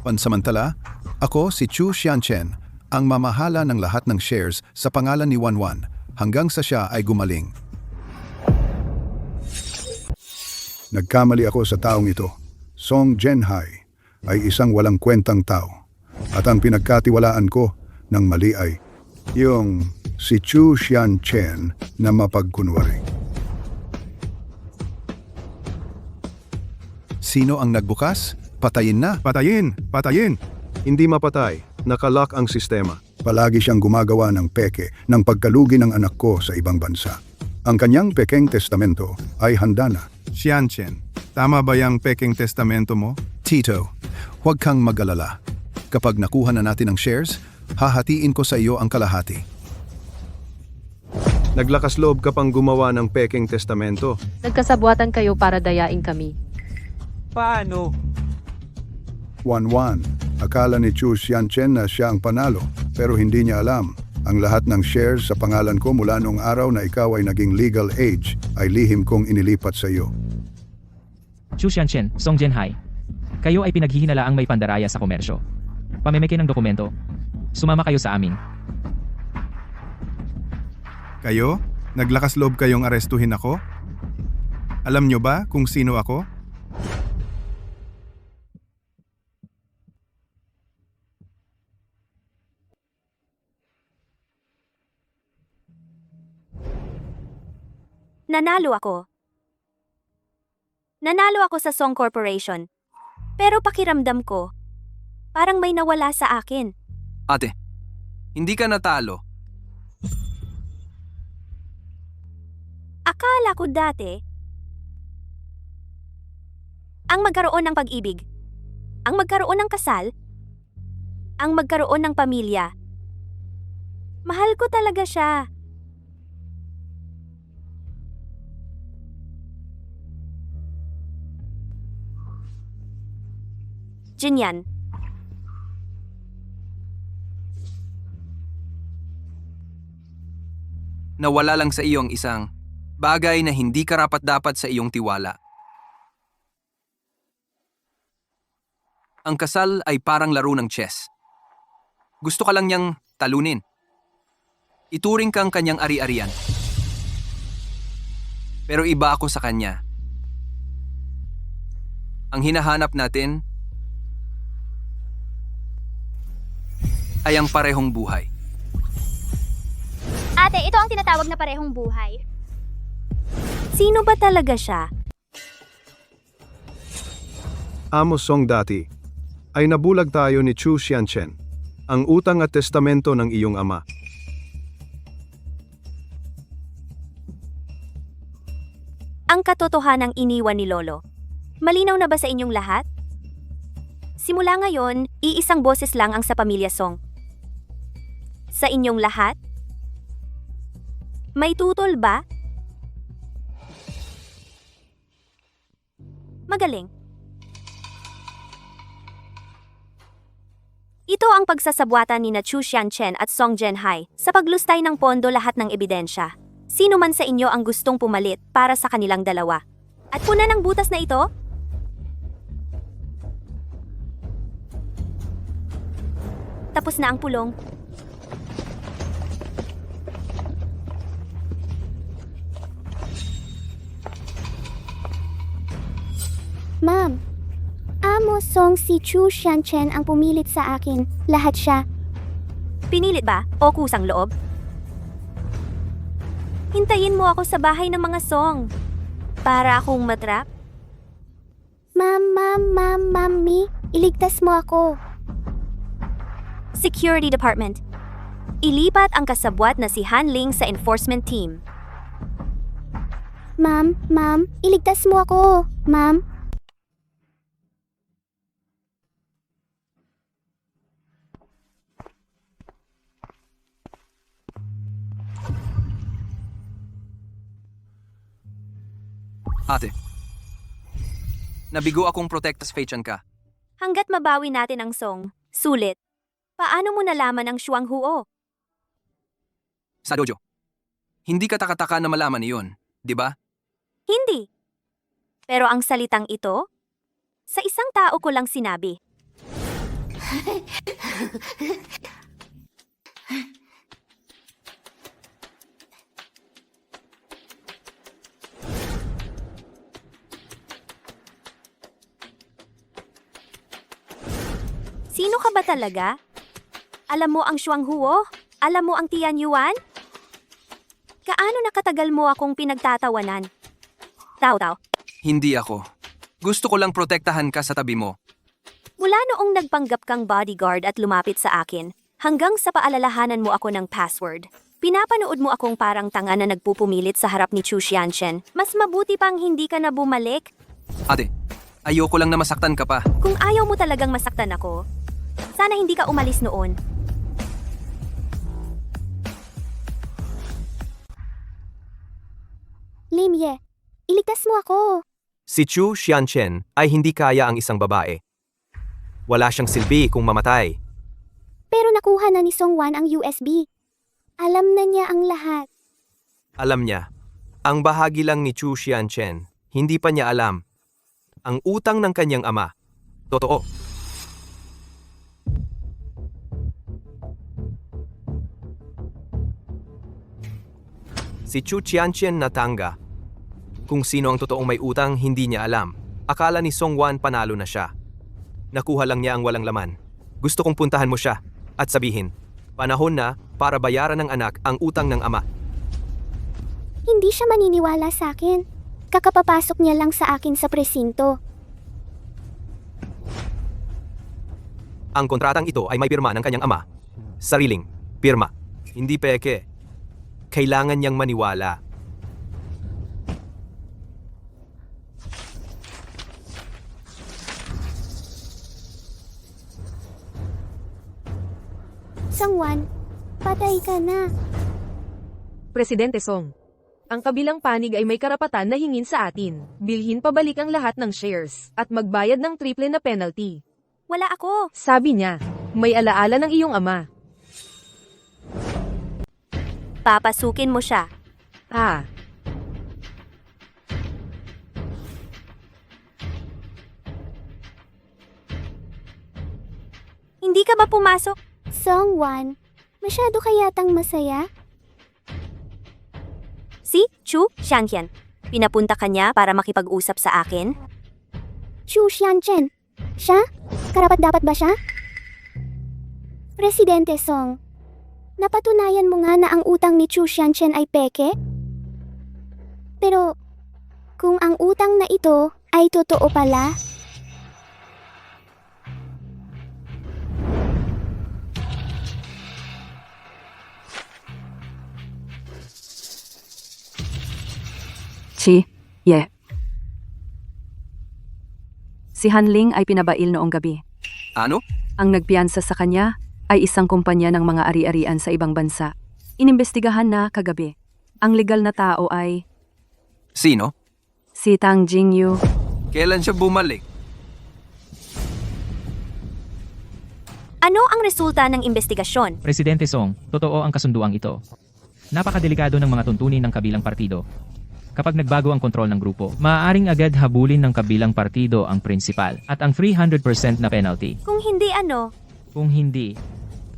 Pansamantala, ako si Chu Xianchen, ang mamahala ng lahat ng shares sa pangalan ni Wanwan hanggang sa siya ay gumaling. Nagkamali ako sa taong ito. Song Zhenhai ay isang walang kwentang tao. At ang pinagkatiwalaan ko ng mali ay yung si Chu Xianchen na mapagkunwari. Sino ang nagbukas? Patayin na. Patayin! Patayin! Hindi mapatay. Nakalock ang sistema. Palagi siyang gumagawa ng peke ng pagkalugi ng anak ko sa ibang bansa. Ang kanyang pekeng testamento ay handa na. Xianchen, Tama ba yung peking testamento mo? Tito, huwag kang mag-alala. Kapag nakuha na natin ang shares, hahatiin ko sa iyo ang kalahati. Naglakas loob ka pang gumawa ng peking testamento. Nagkasabuatan kayo para dayain kami. Paano? 1-1. Akala ni Chu Xianchen na siya ang panalo, pero hindi niya alam. Ang lahat ng shares sa pangalan ko mula noong araw na ikaw ay naging legal age ay lihim kong inilipat sa iyo. Chu Xianchen, Song Jianhai. Kayo ay pinaghihinalaang may pandaraya sa komersyo. Pamimigay ng dokumento. Sumama kayo sa amin. Kayo? Naglakas loob kayong arestuhin ako? Alam nyo ba kung sino ako? Nanalo ako. Nanalo ako sa Song Corporation. Pero pakiramdam ko, parang may nawala sa akin. Ate, hindi ka natalo. Akala ko dati, ang magkaroon ng pag-ibig, ang magkaroon ng kasal, ang magkaroon ng pamilya. Mahal ko talaga siya. Jinyan. Nawala lang sa iyo ang isang bagay na hindi karapat-dapat sa iyong tiwala. Ang kasal ay parang laro ng chess. Gusto ka lang niyang talunin. Ituring kang kanyang ari-arian. Pero iba ako sa kanya. Ang hinahanap natin ay ang parehong buhay. Ate, ito ang tinatawag na parehong buhay. Sino ba talaga siya? Amos Song dati, ay nabulag tayo ni Chu Xianchen, ang utang at testamento ng iyong ama. Ang katotohanang iniwan ni Lolo. Malinaw na ba sa inyong lahat? Simula ngayon, iisang boses lang ang sa pamilya Song. Sa inyong lahat? May tutol ba? Magaling. Ito ang pagsasabwatan ni na Chu Xianchen at Song Jianhai sa paglustay ng pondo lahat ng ebidensya. Sino man sa inyo ang gustong pumalit para sa kanilang dalawa? At punan ng butas na ito? Tapos na ang pulong. Ma'am, Amos Song si Chu Xianchen ang pumilit sa akin. Lahat siya. Pinilit ba o kusang loob? Hintayin mo ako sa bahay ng mga Song para akong matrap. Mami, iligtas mo ako. Security Department. Ilipat ang kasabwat na si Han Ling sa enforcement team. Ma'am, iligtas mo ako. Ma'am. Ate, nabigo akong protectas Feichan ka. Hanggat mabawi natin ang Song, sulit. Paano mo nalaman ang Shuang Huo? Sa dojo. Hindi ka takataka na malaman iyon, di ba? Hindi. Pero ang salitang ito, sa isang tao ko lang sinabi. Sino ka ba talaga? Alam mo ang Shuang Huo? Alam mo ang Tian Yuan? Kaano nakatagal mo akong pinagtatawanan? Tao. Hindi ako. Gusto ko lang protektahan ka sa tabi mo. Mula noong nagpanggap kang bodyguard at lumapit sa akin, hanggang sa paalalahanan mo ako ng password. Pinapanood mo akong parang tanga na nagpupumilit sa harap ni Chu Xianchen. Mas mabuti pang hindi ka na bumalik. Ate, ayoko lang na masaktan ka pa. Kung ayaw mo talagang masaktan ako, sana hindi ka umalis noon. Limye, iligtas mo ako. Si Chu Xianchen ay hindi kaya ang isang babae. Wala siyang silbi kung mamatay. Pero nakuha na ni Songwan ang USB. Alam na niya ang lahat. Alam niya, ang bahagi lang ni Chu Xianchen, hindi pa niya alam. Ang utang ng kanyang ama. Totoo. Si Chu Xianchen natangga. Kung sino ang totoong may utang, hindi niya alam. Akala ni Songwan panalo na siya. Nakuha lang niya ang walang laman. Gusto kong puntahan mo siya at sabihin, panahon na para bayaran ng anak ang utang ng ama. Hindi siya maniniwala sa akin. Kakapapasok niya lang sa akin sa presinto. Ang kontratang ito ay may pirma ng kanyang ama. Sariling pirma. Hindi peke. Kailangan niyang maniwala. Songwan, patay ka na. Presidente Song, ang kabilang panig ay may karapatan na hingin sa atin. Bilhin pabalik ang lahat ng shares at magbayad ng triple na penalty. Wala ako. Sabi niya, may alaala ng iyong ama. Papasukin mo siya. Ah, Hindi ka ba pumasok? Songwan, masyado ka yatang masaya? Si Chu Xianqian. Pinapunta ka niya para makipag-usap sa akin? Chu Xianchen. Siya? Karapat-dapat ba siya? Presidente Song, napatunayan mo nga na ang utang ni Chu Xianchen ay peke? Pero, kung ang utang na ito ay totoo pala, Chi, ye. Si Hanling ay pinabail noong gabi. Ano? Ang nagpiyansa sa kanya ay isang kumpanya ng mga ari-arian sa ibang bansa. Inimbestigahan na kagabi. Ang legal na tao ay Sino? si Tang Jingyu. Kailan siya bumalik? Ano ang resulta ng investigasyon? Presidente Song, totoo ang kasunduang ito. Napakadelikado ng mga tuntunin ng kabilang partido. Kapag nagbago ang kontrol ng grupo, maaaring agad habulin ng kabilang partido ang prinsipal at ang 300% na penalty. Kung hindi ano, Kung hindi,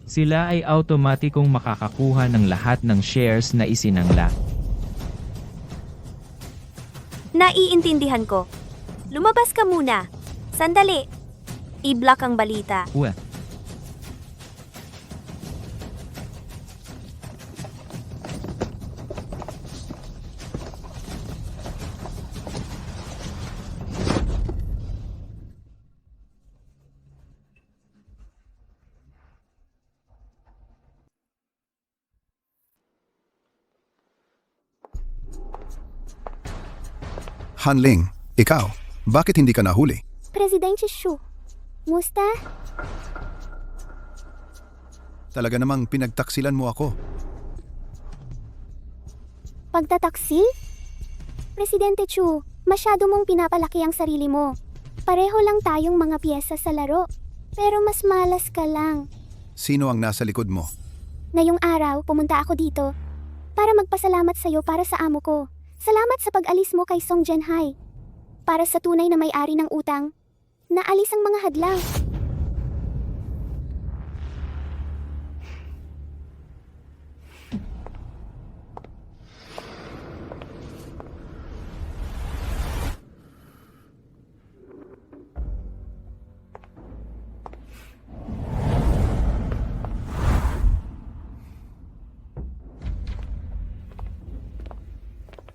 sila ay automatikong makakakuha ng lahat ng shares na isinangla. naiintindihan ko. Lumabas ka muna. Sandali. I-block ang balita. Uwe, Hanling, ikaw, bakit hindi ka nahuli? Presidente Shu, musta? Talaga namang pinagtaksilan mo ako. Pagtataksil? Presidente Chu, masyado mong pinapalaki ang sarili mo. Pareho lang tayong mga piyesa sa laro. Pero mas malas ka lang. Sino ang nasa likod mo? Ngayong araw, pumunta ako dito para magpasalamat sa'yo para sa amo ko. Salamat sa pag-alis mo kay Song Jenhai. Para sa tunay na may-ari ng utang, naalis ang mga hadlang.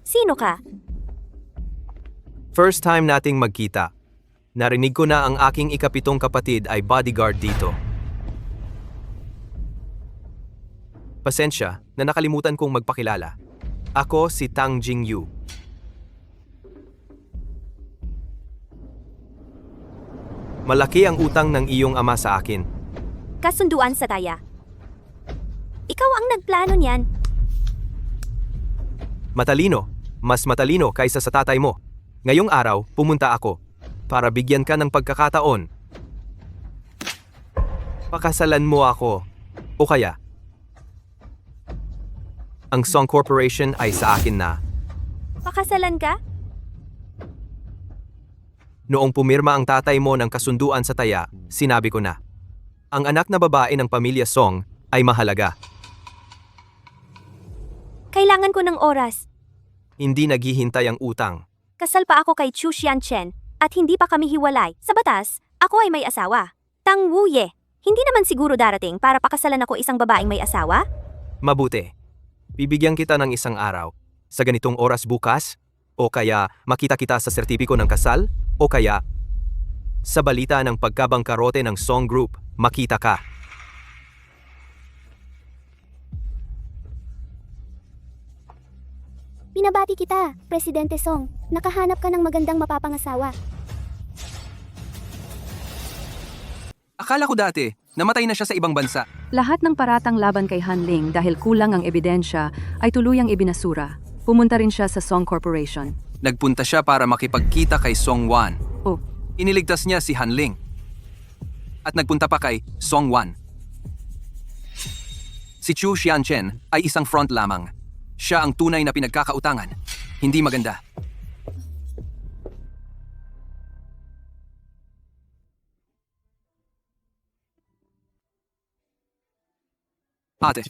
Sino ka? First time nating magkita. Narinig ko na ang aking ikapitong kapatid ay bodyguard dito. Pasensya na nakalimutan kong magpakilala. Ako si Tang Jingyu. Malaki ang utang ng iyong ama sa akin. Kasunduan sa taya. Ikaw ang nagplano niyan. Matalino. Mas matalino kaysa sa tatay mo. Ngayong araw, pumunta ako para bigyan ka ng pagkakataon. Pakasalan mo ako. O kaya, ang Song Corporation ay sa akin na. Pakasalan ka? Noong pumirma ang tatay mo ng kasunduan sa taya, sinabi ko na, ang anak na babae ng pamilya Song ay mahalaga. Kailangan ko ng oras. Hindi naghihintay ang utang. Kasal pa ako kay Chu Xianchen at hindi pa kami hiwalay. Sa batas, ako ay may asawa. Tang Wuye, hindi naman siguro darating para pakasalan ako isang babaeng may asawa? Mabuti. Bibigyan kita ng isang araw. Sa ganitong oras bukas, o kaya makita kita sa sertipiko ng kasal, o kaya sa balita ng pagkabangkarote ng Song Group, makita ka. Binabati kita, Presidente Song. Nakahanap ka ng magandang mapapangasawa. Akala ko dati, namatay na siya sa ibang bansa. Lahat ng paratang laban kay Han Ling dahil kulang ang ebidensya ay tuluyang ibinasura. Pumunta rin siya sa Song Corporation. Nagpunta siya para makipagkita kay Song Wan. Oh, Iniligtas niya si Han Ling. At nagpunta pa kay Song Wan. Si Chu Xianchen ay isang front lamang. Siya ang tunay na pinagkakautangan. Hindi maganda. Ate,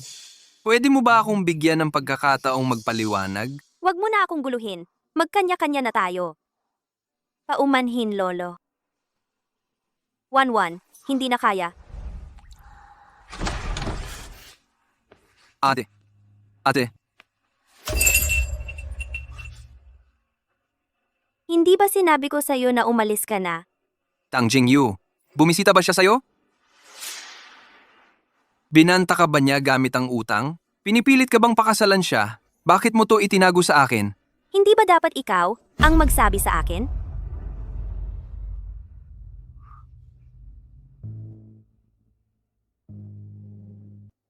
pwede mo ba akong bigyan ng pagkakataong magpaliwanag? Huwag mo na akong guluhin. Magkanya-kanya na tayo. Paumanhin, Lolo. 1-1, hindi na kaya. Ate. Hindi ba sinabi ko sa'yo na umalis ka na? Tang Jingyu, bumisita ba siya sa'yo? Binanta ka ba niya gamit ang utang? Pinipilit ka bang pakasalan siya? Bakit mo to itinago sa akin? Hindi ba dapat ikaw ang magsabi sa akin?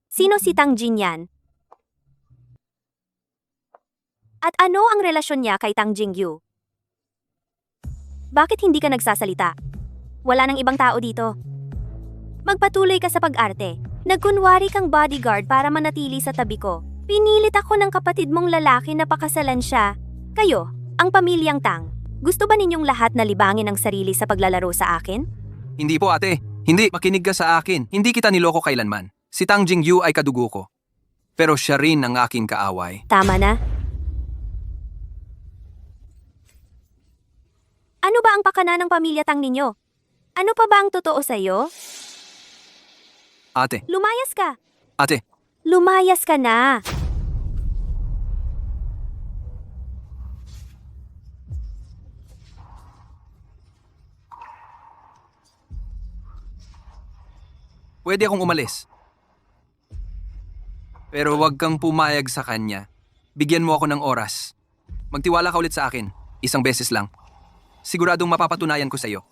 Sino si Tang Jin yan? At ano ang relasyon niya kay Tang Jingyu? Bakit hindi ka nagsasalita? Wala nang ibang tao dito. Magpatuloy ka sa pag-arte. Nagkunwari kang bodyguard para manatili sa tabi ko. Pinilit ako ng kapatid mong lalaki na pakasalan siya. Kayo, ang pamilyang Tang. Gusto ba ninyong lahat na libangin ang sarili sa paglalaro sa akin? Hindi po ate. Hindi, makinig ka sa akin. Hindi kita niloko kailanman. Si Tang Jingyu ay kadugo ko. Pero siya rin ang aking kaaway. Tama na. Ano ba ang pakana ng pamilya Tang ninyo? Ano pa ba ang totoo sa'yo? Ate, Lumayas ka! ate, Lumayas ka na! pwede akong umalis. Pero huwag kang pumayag sa kanya. Bigyan mo ako ng oras. Magtiwala ka ulit sa akin. Isang beses lang. Siguradong mapapatunayan ko sa iyo.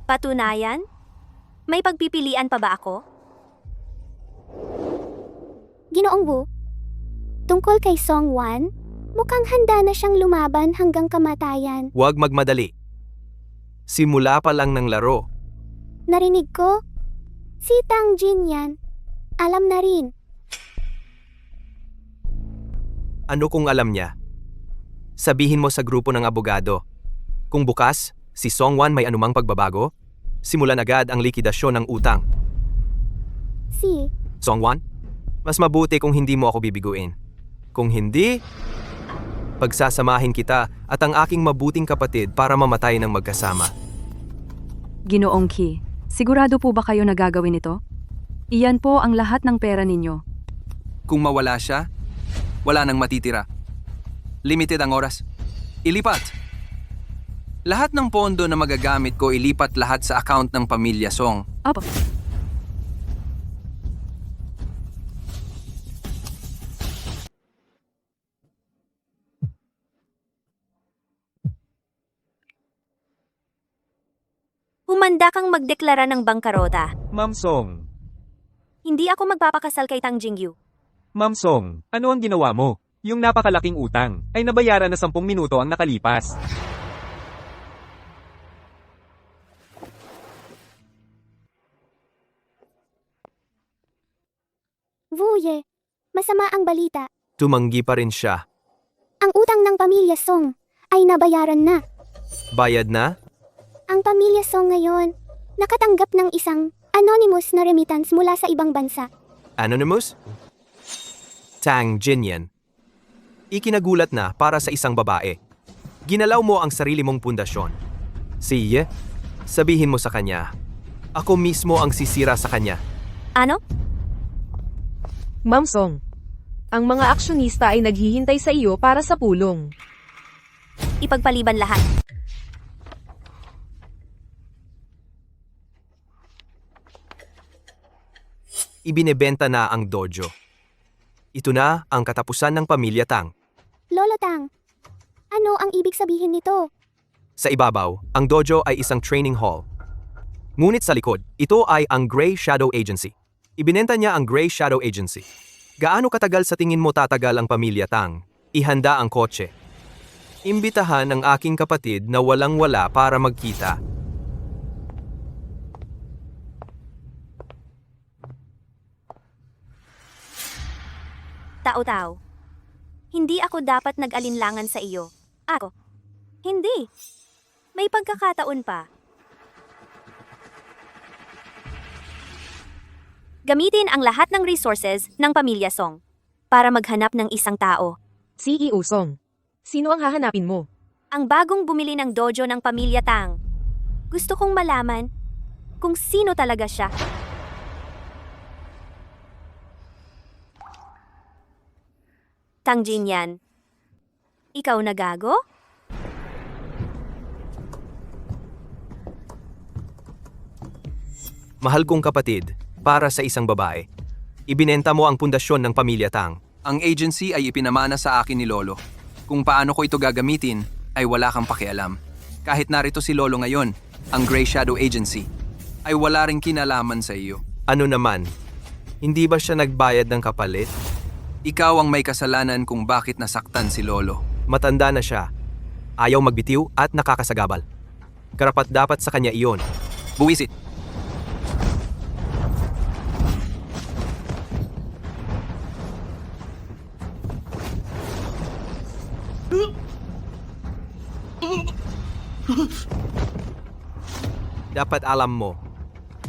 Patunayan? May pagpipilian pa ba ako? Ginoong Wu, tungkol kay Song Wan, mukhang handa na siyang lumaban hanggang kamatayan. Huwag magmadali. Simula pa lang ng laro. Narinig ko? Si Tang Jin yan. Alam na rin. Ano kung alam niya? Sabihin mo sa grupo ng abogado. Kung bukas, si Song Wan may anumang pagbabago, simulan agad ang likidasyon ng utang. Si Song Wan, mas mabuti kung hindi mo ako bibiguin. Kung hindi, pagsasamahin kita at ang aking mabuting kapatid para mamatay ng magkasama. Ginoong Ki, sigurado po ba kayo na gagawin ito? Iyan po ang lahat ng pera ninyo. Kung mawala siya, wala nang matitira. Limited ang oras. Ilipat! Lahat ng pondo na magagamit ko ilipat lahat sa account ng pamilya Song. Apo. Humanda kang magdeklara ng bangkarota. Ma'am Song. Hindi ako magpapakasal kay Tang Jingyu. Ma'am Song, ano ang ginawa mo? Yung napakalaking utang ay nabayaran na 10 minuto ang nakalipas. Vuye, masama ang balita. Tumanggi pa rin siya. Ang utang ng pamilya Song ay nabayaran na. Bayad na? Ang pamilya Song ngayon, nakatanggap ng isang anonymous na remittance mula sa ibang bansa. Anonymous? Tang Jinyan. Ikinagulat na para sa isang babae. Ginalaw mo ang sarili mong pundasyon. Siye, sabihin mo sa kanya, ako mismo ang sisira sa kanya. Ano? Ma'am Song, ang mga aksyonista ay naghihintay sa iyo para sa pulong. Ipagpaliban lahat. Ibinebenta na ang dojo. Ito na ang katapusan ng pamilya Tang. Lolo Tang, ano ang ibig sabihin nito? Sa ibabaw, ang dojo ay isang training hall. Ngunit sa likod, ito ay ang Gray Shadow Agency. Ibinenta niya ang Gray Shadow Agency. Gaano katagal sa tingin mo tatagal ang pamilya Tang? Ihanda ang kotse. Imbitahan ang aking kapatid na walang-wala para magkita. Tao-tao. Hindi ako dapat nag-alinlangan sa iyo. Ako. Hindi. May pagkakataon pa. Gamitin ang lahat ng resources ng pamilya Song para maghanap ng isang tao. CEO Song, sino ang hahanapin mo? Ang bagong bumili ng dojo ng pamilya Tang. Gusto kong malaman kung sino talaga siya. Tang Jinyan. Ikaw na gago? Mahal kong kapatid, para sa isang babae. Ibinenta mo ang pundasyon ng pamilya Tang. Ang agency ay ipinamana sa akin ni Lolo. Kung paano ko ito gagamitin, ay wala kang pakialam. Kahit narito si Lolo ngayon, ang Gray Shadow Agency, ay wala ring kinalaman sa iyo. Ano naman? Hindi ba siya nagbayad ng kapalit? Ikaw ang may kasalanan kung bakit nasaktan si Lolo. Matanda na siya. Ayaw magbitiw at nakakasagabal. Karapat dapat sa kanya iyon. Buwisit. Dapat alam mo,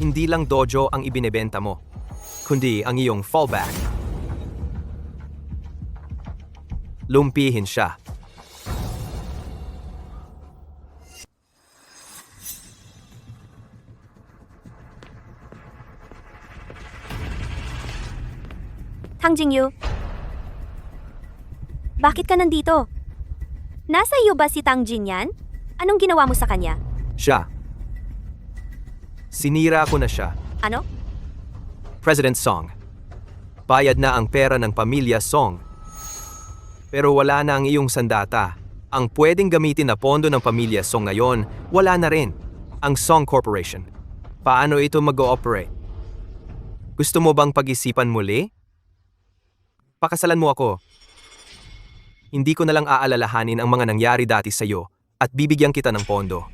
hindi lang dojo ang ibinebenta mo, kundi ang iyong fallback. Lumpihin siya. Tang Jingyu. Bakit ka nandito? Nasa iyo ba si Tang Jinyan? Anong ginawa mo sa kanya? Siya. Sinira ko na siya. Ano? President Song. Bayad na ang pera ng pamilya Song. Pero wala na ang iyong sandata. Ang pwedeng gamitin na pondo ng pamilya Song ngayon, wala na rin. Ang Song Corporation. Paano ito mag-ooperate? Gusto mo bang pag-isipan muli? Pakasalan mo ako. Hindi ko na lang aalalahanin ang mga nangyari dati sa iyo at bibigyan kita ng pondo.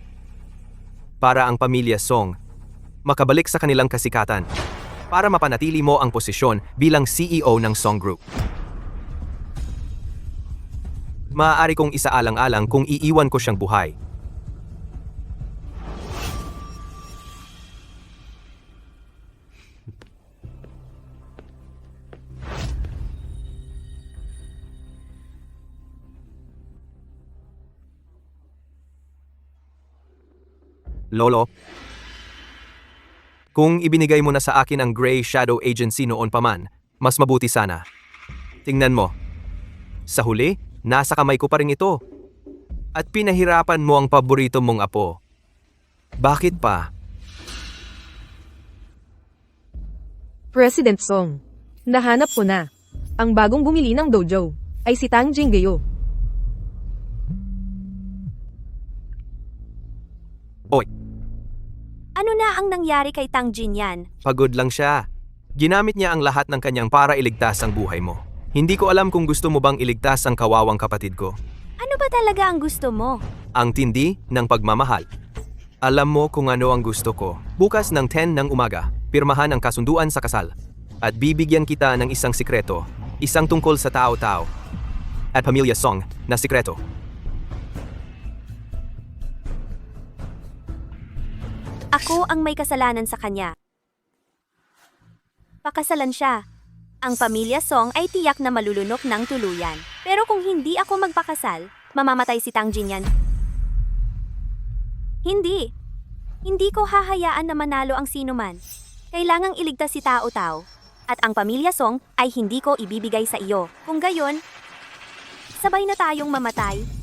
Para ang pamilya Song makabalik sa kanilang kasikatan. Para mapanatili mo ang posisyon bilang CEO ng Song Group. Maaari kong isaalang-alang kung iiwan ko siyang buhay. Lolo, kung ibinigay mo na sa akin ang Gray Shadow Agency noon pa man, mas mabuti sana. Tingnan mo. Sa huli, nasa kamay ko pa rin ito. At pinahirapan mo ang paborito mong apo. Bakit pa? President Song, nahanap ko na. Ang bagong bumili ng dojo ay si Tang Jingyo. Oy, Ano na ang nangyari kay Tang Jinyan? Pagod lang siya. Ginamit niya ang lahat ng kanyang para iligtas ang buhay mo. Hindi ko alam kung gusto mo bang iligtas ang kawawang kapatid ko. Ano ba talaga ang gusto mo? Ang tindi ng pagmamahal. Alam mo kung ano ang gusto ko. Bukas ng 10 ng umaga, pirmahan ang kasunduan sa kasal. At bibigyan kita ng isang sikreto, isang tungkol sa tao-tao. At Pamilya Song na sikreto. Ako ang may kasalanan sa kanya. Pakasalan siya. Ang pamilya Song ay tiyak na malulunok ng tuluyan. Pero kung hindi ako magpakasal, mamamatay si Tang Jinyan. Hindi. Hindi ko hahayaan na manalo ang sinuman. Kailangang iligtas si Tao Tao. At ang pamilya Song ay hindi ko ibibigay sa iyo. Kung gayon, sabay na tayong mamatay.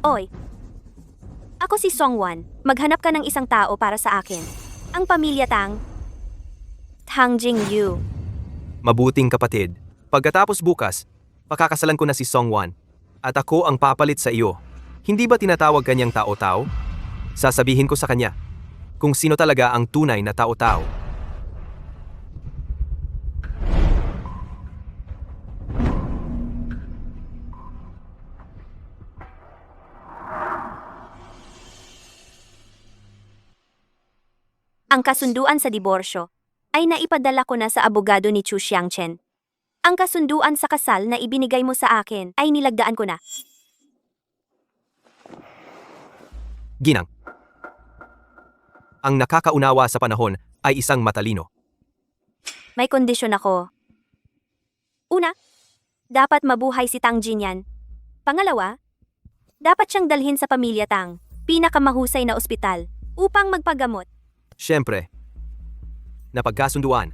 Oy, ako si Songwan. Maghanap ka ng isang tao para sa akin. Ang pamilya Tang Jingyu. Mabuting kapatid. Pagkatapos bukas, pakakasalan ko na si Songwan. At ako ang papalit sa iyo. Hindi ba tinatawag kanyang tao-tao? Sasabihin ko sa kanya kung sino talaga ang tunay na tao-tao. Ang kasunduan sa diborsyo ay naipadala ko na sa abogado ni Chu Xiangchen. Ang kasunduan sa kasal na ibinigay mo sa akin ay nilagdaan ko na. Ginang. Ang nakakaunawa sa panahon ay isang matalino. May kondisyon ako. Una, dapat mabuhay si Tang Jinyan. Pangalawa, dapat siyang dalhin sa pamilya Tang, pinakamahusay na ospital, upang magpagamot. Siyempre, napagkasunduan.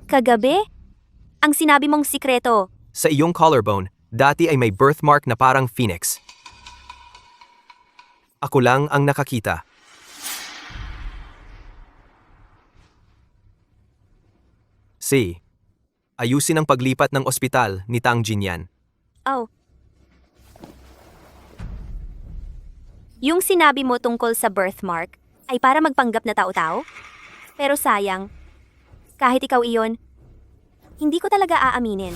Kagabi, ang sinabi mong sikreto. Sa iyong collarbone, dati ay may birthmark na parang phoenix. Ako lang ang nakakita. C. Ayusin ang paglipat ng ospital ni Tang Jinyan. Oh. Yung sinabi mo tungkol sa birthmark ay para magpanggap na tao-tao? Pero sayang, kahit ikaw iyon, hindi ko talaga aaminin.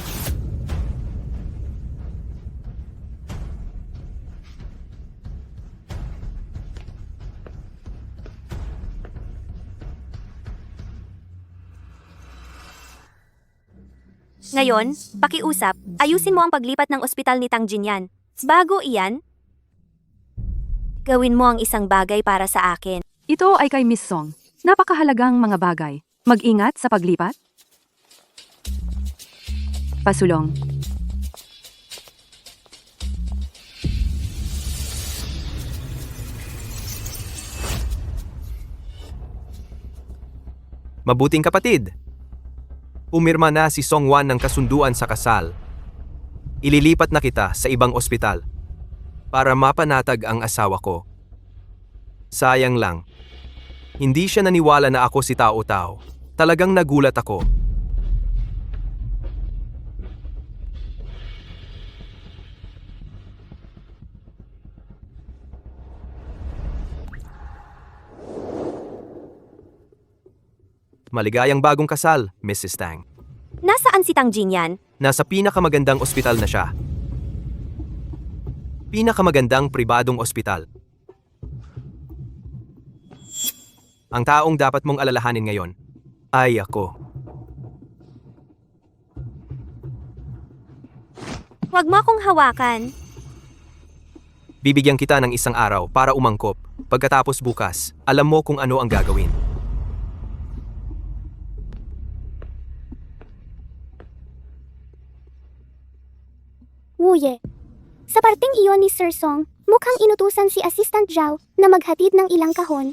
Ngayon, pakiusap, ayusin mo ang paglipat ng ospital ni Tang Jinyan. Bago iyan, gawin mo ang isang bagay para sa akin. Ito ay kay Miss Song. Napakahalagang mga bagay. Mag-ingat sa paglipat. Pasulong. Mabuting kapatid. Umirma na si Songwan ng kasunduan sa kasal. Ililipat na kita sa ibang ospital para mapanatag ang asawa ko. Sayang lang. Hindi siya naniwala na ako si Tao Tao. Talagang nagulat ako. Maligayang bagong kasal, Mrs. Tang. Nasaan si Tang Jinyan? Nasa pinakamagandang ospital na siya. Pinakamagandang pribadong ospital. Ang taong dapat mong alalahanin ngayon ay ako. Huwag mo akong hawakan. Bibigyan kita ng isang araw para umangkop. Pagkatapos bukas, alam mo kung ano ang gagawin. Wuye. Sa parteng iyon ni Sir Song, mukhang inutusan si Assistant Zhao na maghatid ng ilang kahon.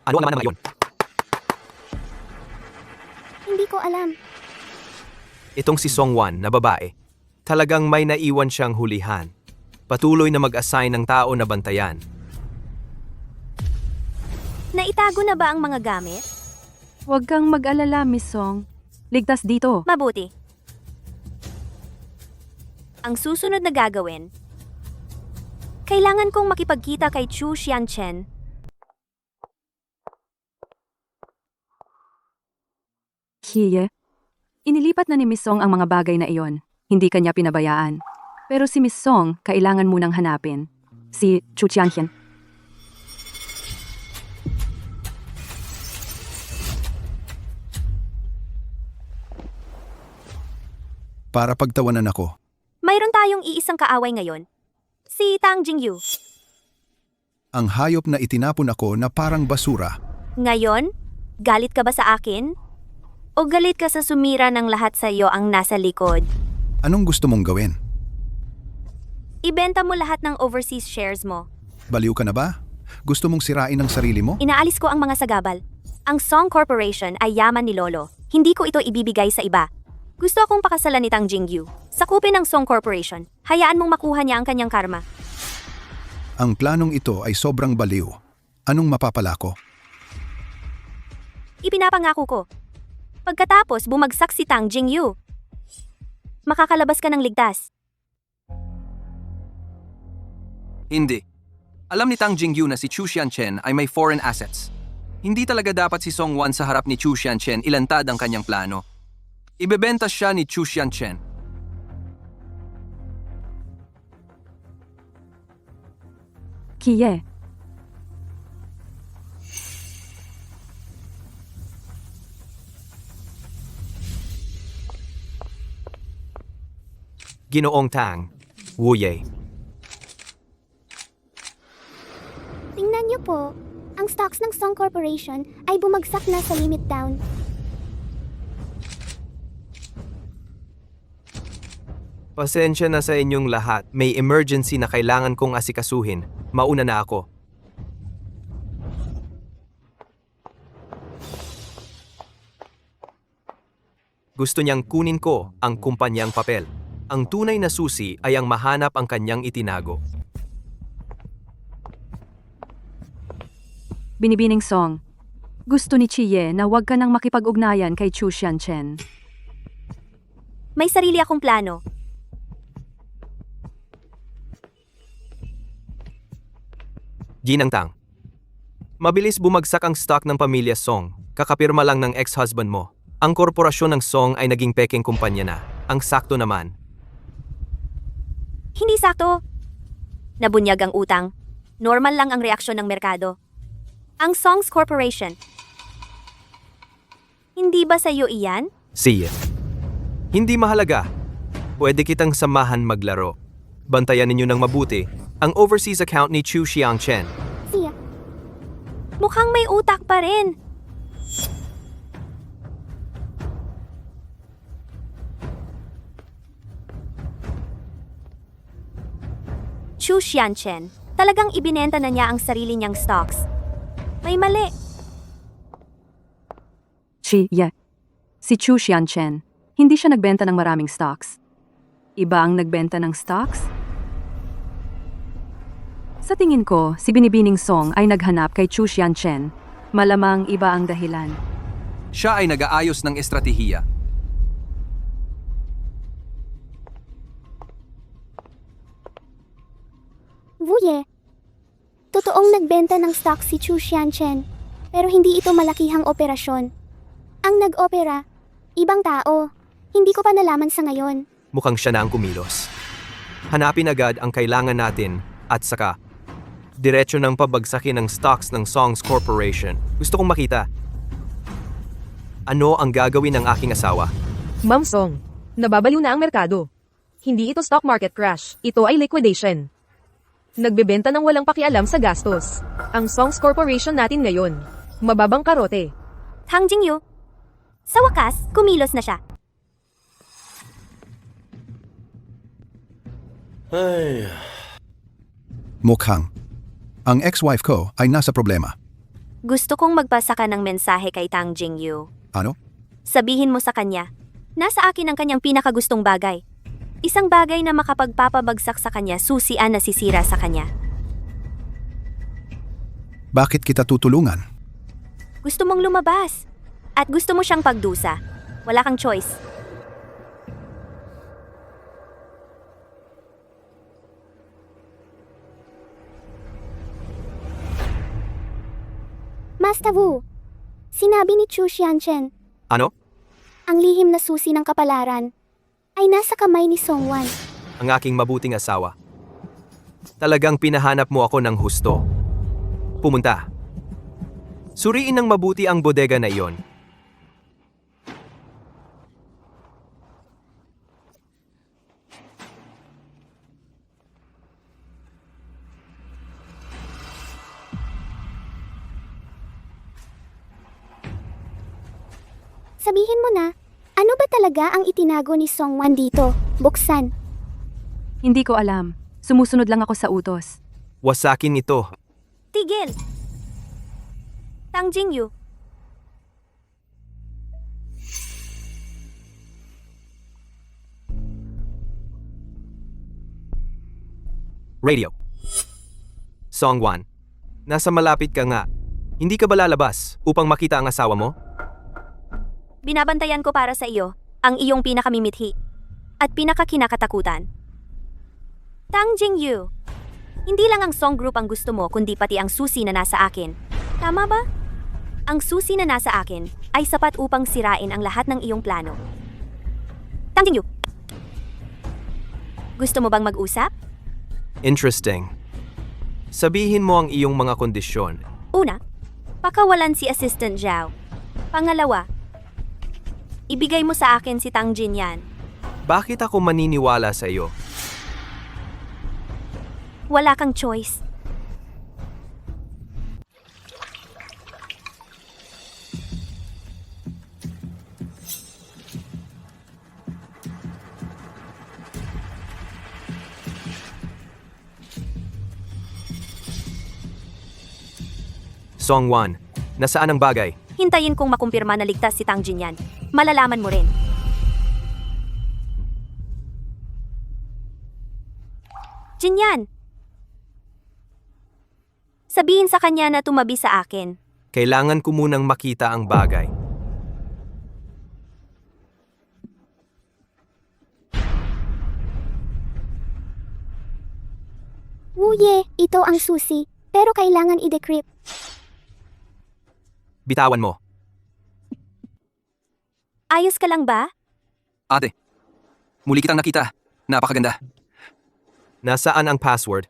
Ano ang naman ng iyon? Hindi ko alam. Itong si Songwan na babae, talagang may naiwan siyang hulihan. Patuloy na mag-assign ng tao na bantayan. Naitago na ba ang mga gamit? Huwag kang mag-alala, Miss Song. Ligtas dito. Mabuti. Ang susunod na gagawin, kailangan kong makipagkita kay Chu Xianchen. Hiye. Inilipat na ni Miss Song ang mga bagay na iyon. Hindi kanya pinabayaan. Pero si Miss Song, kailangan munang hanapin. Si Chu Qianqian. Para pagtawanan ako. Mayroon tayong iisang kaaway ngayon. Si Tang Jingyu. Ang hayop na itinapon ako na parang basura. Ngayon, galit ka ba sa akin? O galit ka sa sumira ng lahat sa iyo ang nasa likod? Anong gusto mong gawin? Ibenta mo lahat ng overseas shares mo. Baliw ka na ba? Gusto mong sirain ang sarili mo? Inaalis ko ang mga sagabal. Ang Song Corporation ay yaman ni Lolo. Hindi ko ito ibibigay sa iba. Gusto akong pakasalan ni Tang Jingyu. Sakupin ang Song Corporation. Hayaan mong makuha niya ang kanyang karma. Ang planong ito ay sobrang baliw. Anong mapapala ko? Ipinapangako ko. Pagkatapos bumagsak si Tang Jingyu, makakalabas ka ng ligtas. Hindi. Alam ni Tang Jingyu na si Chu Xianchen ay may foreign assets. Hindi talaga dapat si Song Wan sa harap ni Chu Xianchen ilantad ang kanyang plano. Ibebenta siya ni Chu Xianchen. Kiye. Ginoong Tang, Wu Ye. Tingnan niyo po, ang stocks ng Song Corporation ay bumagsak na sa limit down. Pasensya na sa inyong lahat. May emergency na kailangan kong asikasuhin. Mauna na ako. Gusto niyang kunin ko ang kumpanyang papel. Ang tunay na susi ay ang mahanap ang kanyang itinago. Binibining Song. Gusto ni Chiye na huwag ka nang makipag-ugnayan kay Chu Xianchen. May sarili akong plano. Ginang Tang. Mabilis bumagsak ang stock ng pamilya Song. Kakapirma lang ng ex-husband mo. Ang korporasyon ng Song ay naging pekeng kumpanya na. Ang sakto naman. Hindi sakto. Nabunyag ang utang. Normal lang ang reaksyon ng merkado. Ang Songs Corporation. Hindi ba sa iyo iyan? Siya. Hindi mahalaga. Pwede kitang samahan maglaro. Bantayan ninyo ng mabuti ang overseas account ni Chu Xiangchen. Siya, Mukhang may utak pa rin. Chu Xianchen, talagang ibinenta na niya ang sarili niyang stocks. May mali. Chiye. Si Chu Xianchen. Hindi siya nagbenta ng maraming stocks. Iba ang nagbenta ng stocks? Sa tingin ko, si Binibining Song ay naghanap kay Chu Xianchen. Malamang iba ang dahilan. Siya ay nag-aayos ng estratehiya. Wuye. Totoong nagbenta ng stock si Chu Xianchen, pero hindi ito malakihang operasyon. Ang nag-opera, ibang tao. Hindi ko pa nalaman sa ngayon. Mukhang siya na ang kumilos. Hanapin agad ang kailangan natin at saka diretso ng pabagsakin ng stocks ng Songs Corporation. Gusto kong makita. Ano ang gagawin ng aking asawa? Ma'am Song, nababaliw na ang merkado. Hindi ito stock market crash, ito ay liquidation. Nagbebenta ng walang pakialam sa gastos. Ang Songs Corporation natin ngayon, mababang karote. Tang Jingyu. Sa wakas, kumilos na siya. Mukhang. Ang ex-wife ko ay nasa problema. Gusto kong magpasa ka ng mensahe kay Tang Jingyu. Ano? Sabihin mo sa kanya, nasa akin ang kanyang pinakagustong bagay. Isang bagay na makapagpapabagsak sa kanya, susian na sisira sa kanya. Bakit kita tutulungan? Gusto mong lumabas. At gusto mo siyang pagdusa. Wala kang choice. Master Wu, sinabi ni Chu Xianchen, Ano? ang lihim na susi ng kapalaran ay nasa kamay ni Song Wan. Ang aking mabuting asawa. Talagang pinahanap mo ako ng husto. Pumunta. Suriin ng mabuti ang bodega na iyon. Sabihin mo na, ano ba talaga ang itinago ni Song Wan dito? Buksan. Hindi ko alam. Sumusunod lang ako sa utos. Wasakin ito. Tigil! Tang Jingyu, Radio. Songwan. Nasa malapit ka nga. Hindi ka ba lalabas upang makita ang asawa mo? binabantayan ko para sa iyo ang iyong pinakamimithi at pinakakinakatakutan. Tang Jingyu, hindi lang ang song group ang gusto mo kundi pati ang susi na nasa akin. Tama ba? Ang susi na nasa akin ay sapat upang sirain ang lahat ng iyong plano. Tang Jingyu, gusto mo bang mag-usap? Interesting. Sabihin mo ang iyong mga kondisyon. Una, pakawalan si Assistant Zhao. Pangalawa, ibigay mo sa akin si Tang Jinyan. Bakit ako maniniwala sa iyo? Wala kang choice. Songwan, nasaan ang bagay? Hintayin kong makumpirma na ligtas si Tang Jinyan. Malalaman mo rin. Jinyan! Sabihin sa kanya na tumabi sa akin. Kailangan ko munang makita ang bagay. Wuye, ito ang susi, pero kailangan i-decrypt. Bitawan mo. Ayos ka lang ba? Ate, muli kitang nakita. Napakaganda. Nasaan ang password?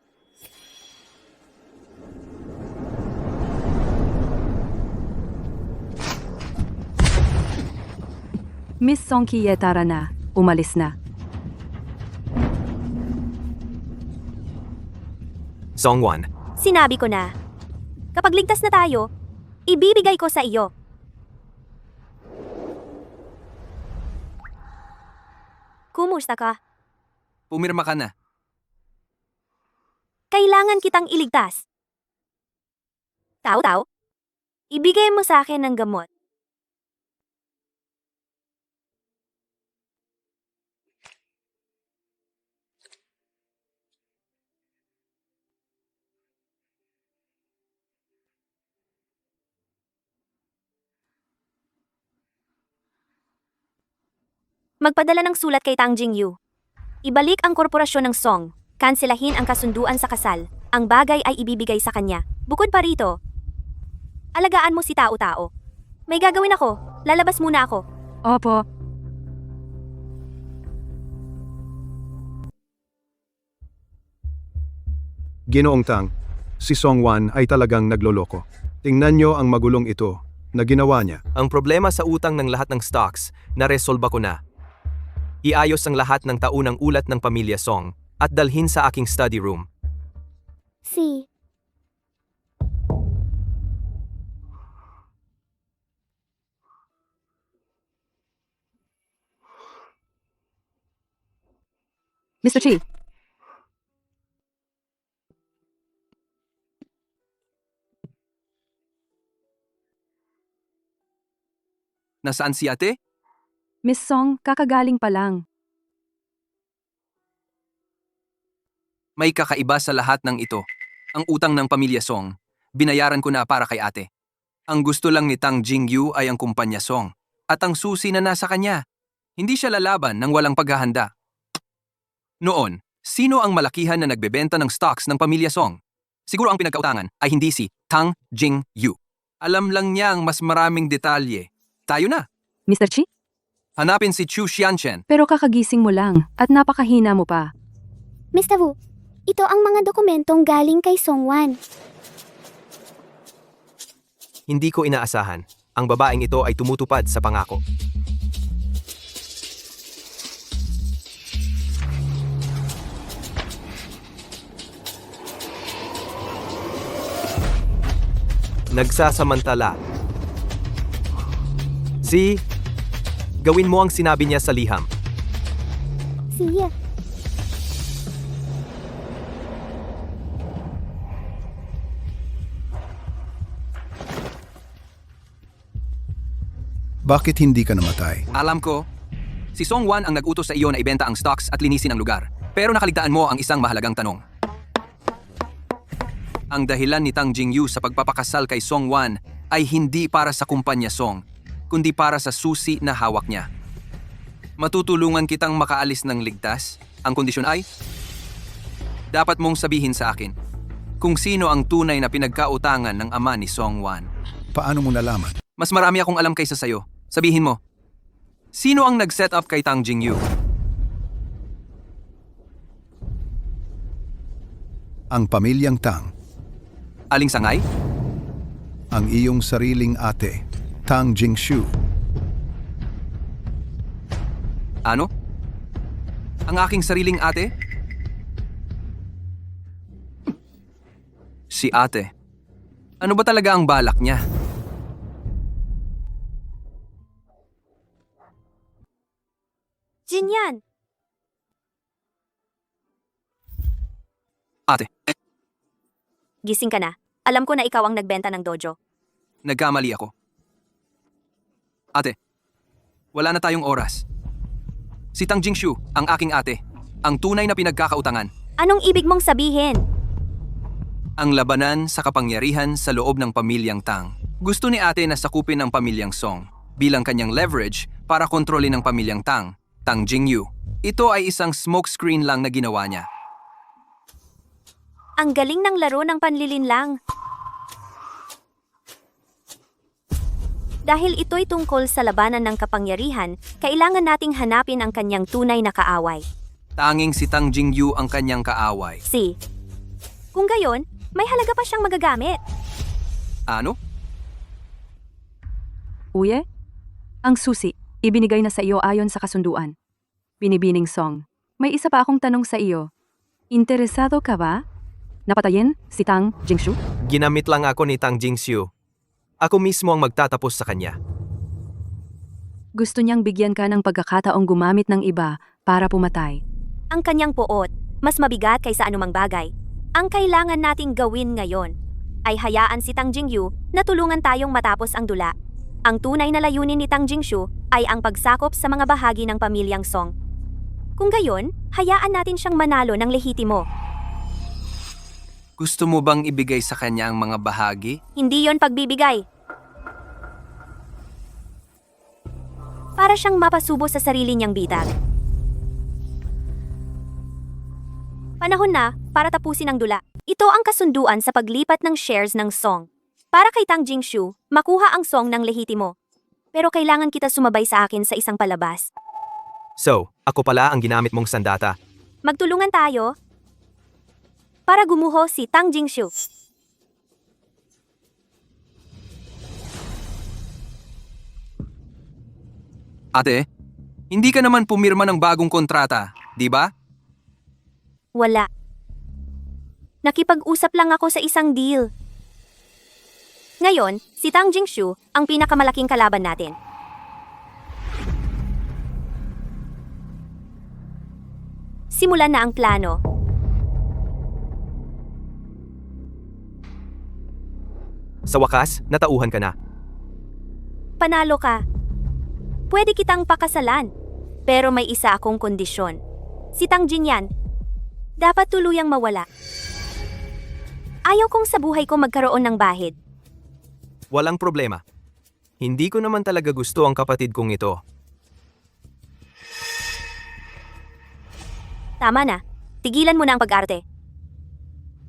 Miss Song Kie, tara na. Umalis na. Songwan, Sinabi ko na. Kapag ligtas na tayo, ibibigay ko sa iyo. Kumusta ka? Pumirma ka na. Kailangan kitang iligtas. Tao-tao, ibigay mo sa akin ng gamot. Magpadala ng sulat kay Tang Jingyu. Ibalik ang korporasyon ng Song. Kanselahin ang kasunduan sa kasal. Ang bagay ay ibibigay sa kanya. Bukod pa rito, alagaan mo si Tao-Tao. May gagawin ako. Lalabas muna ako. Opo. Ginoong Tang, si Songwan ay talagang nagloloko. Tingnan niyo ang magulong ito na ginawa niya. ang problema sa utang ng lahat ng stocks, naresolba ko na. Iayos ang lahat ng taunang ulat ng pamilya Song at dalhin sa aking study room. Si. Mr. Chi, Nasaan si ate? Miss Song, kakagaling pa lang. May kakaiba sa lahat ng ito. Ang utang ng pamilya Song, binayaran ko na para kay ate. Ang gusto lang ni Tang Jingyu ay ang kumpanya Song. at ang susi na nasa kanya. Hindi siya lalaban ng walang paghahanda. Noon, sino ang malakihan na nagbebenta ng stocks ng pamilya Song? Siguro ang pinagkautangan ay hindi si Tang Jing-yu. Alam lang niya ang mas maraming detalye. Tayo na. Mr. Chi? Hanapin si Chu Xianchen. Pero kakagising mo lang at napakahina mo pa. Mr. Wu, ito ang mga dokumentong galing kay Songwan. Hindi ko inaasahan. Ang babaeng ito ay tumutupad sa pangako. Nagsasamantala. Gawin mo ang sinabi niya sa liham. Siya. Bakit hindi ka namatay? Alam ko, si Song Wan ang nag-utos sa iyo na ibenta ang stocks at linisin ang lugar. Pero nakaligtaan mo ang isang mahalagang tanong. Ang dahilan ni Tang Jingyu sa pagpapakasal kay Song Wan ay hindi para sa kumpanya Song, kundi para sa susi na hawak niya. Matutulungan kitang makaalis ng ligtas. Ang kondisyon ay, dapat mong sabihin sa akin kung sino ang tunay na pinagkautangan ng ama ni Song Wan. Paano mo nalaman? Mas marami akong alam kaysa sayo. Sabihin mo, sino ang nag-set up kay Tang Jingyu? Ang pamilyang Tang, Aling sangay? ang iyong sariling ate, Tang Jingshu. Ano? Ang aking sariling ate? Si ate. Ano ba talaga ang balak niya? Jinyan! Ate, Gising ka na. Alam ko na ikaw ang nagbenta ng dojo. nagkamali ako. Ate, wala na tayong oras. Si Tang Jingshu, ang aking ate, ang tunay na pinagkakautangan. Anong ibig mong sabihin? Ang labanan sa kapangyarihan sa loob ng pamilyang Tang. Gusto ni ate na sakupin ang pamilyang Song bilang kanyang leverage para kontrolin ang pamilyang Tang, Tang Jingyu. Ito ay isang smokescreen lang na ginawa niya. Ang galing ng laro ng panlilinlang. Dahil ito'y tungkol sa labanan ng kapangyarihan, kailangan nating hanapin ang kanyang tunay na kaaway. Tanging si Tang Jingyu ang kanyang kaaway. Kung gayon, may halaga pa siyang magagamit. Ano? Uye? Ang susi, ibinigay na sa iyo ayon sa kasunduan. Binibining Song, may isa pa akong tanong sa iyo. Interesado ka ba? Napatayin si Tang Jingshu? Ginamit lang ako ni Tang Jingxiu. Ako mismo ang magtatapos sa kanya. Gusto niyang bigyan ka ng pagkakataong gumamit ng iba para pumatay. Ang kanyang poot, mas mabigat kaysa anumang bagay. Ang kailangan nating gawin ngayon ay hayaan si Tang Jingyu na tulungan tayong matapos ang dula. Ang tunay na layunin ni Tang Jingshu ay ang pagsakop sa mga bahagi ng pamilyang Song. Kung gayon, hayaan natin siyang manalo ng lehitimo. Gusto mo bang ibigay sa kanya ang mga bahagi? Hindi yon pagbibigay. Para siyang mapasubo sa sarili niyang bitag. Panahon na para tapusin ang dula. Ito ang kasunduan sa paglipat ng shares ng Song. Para kay Tang Jingshu, makuha ang Song ng lehitimo. Pero kailangan kita sumabay sa akin sa isang palabas. So, ako pala ang ginamit mong sandata. Magtulungan tayo para gumuho si Tang Jingshu. Ate, hindi ka naman pumirma ng bagong kontrata, di ba? Wala. Nakipag-usap lang ako sa isang deal. Ngayon, si Tang Jingshu ang pinakamalaking kalaban natin. Simulan na ang plano. Sa wakas, natauhan ka na. Panalo ka. Pwede kitang pakasalan. Pero may isa akong kondisyon. Si Tang Jinyan, dapat tuluyang mawala. Ayaw kong sa buhay ko magkaroon ng bahid. Walang problema. Hindi ko naman talaga gusto ang kapatid kong ito. Tama na. Tigilan mo na ang pag-arte.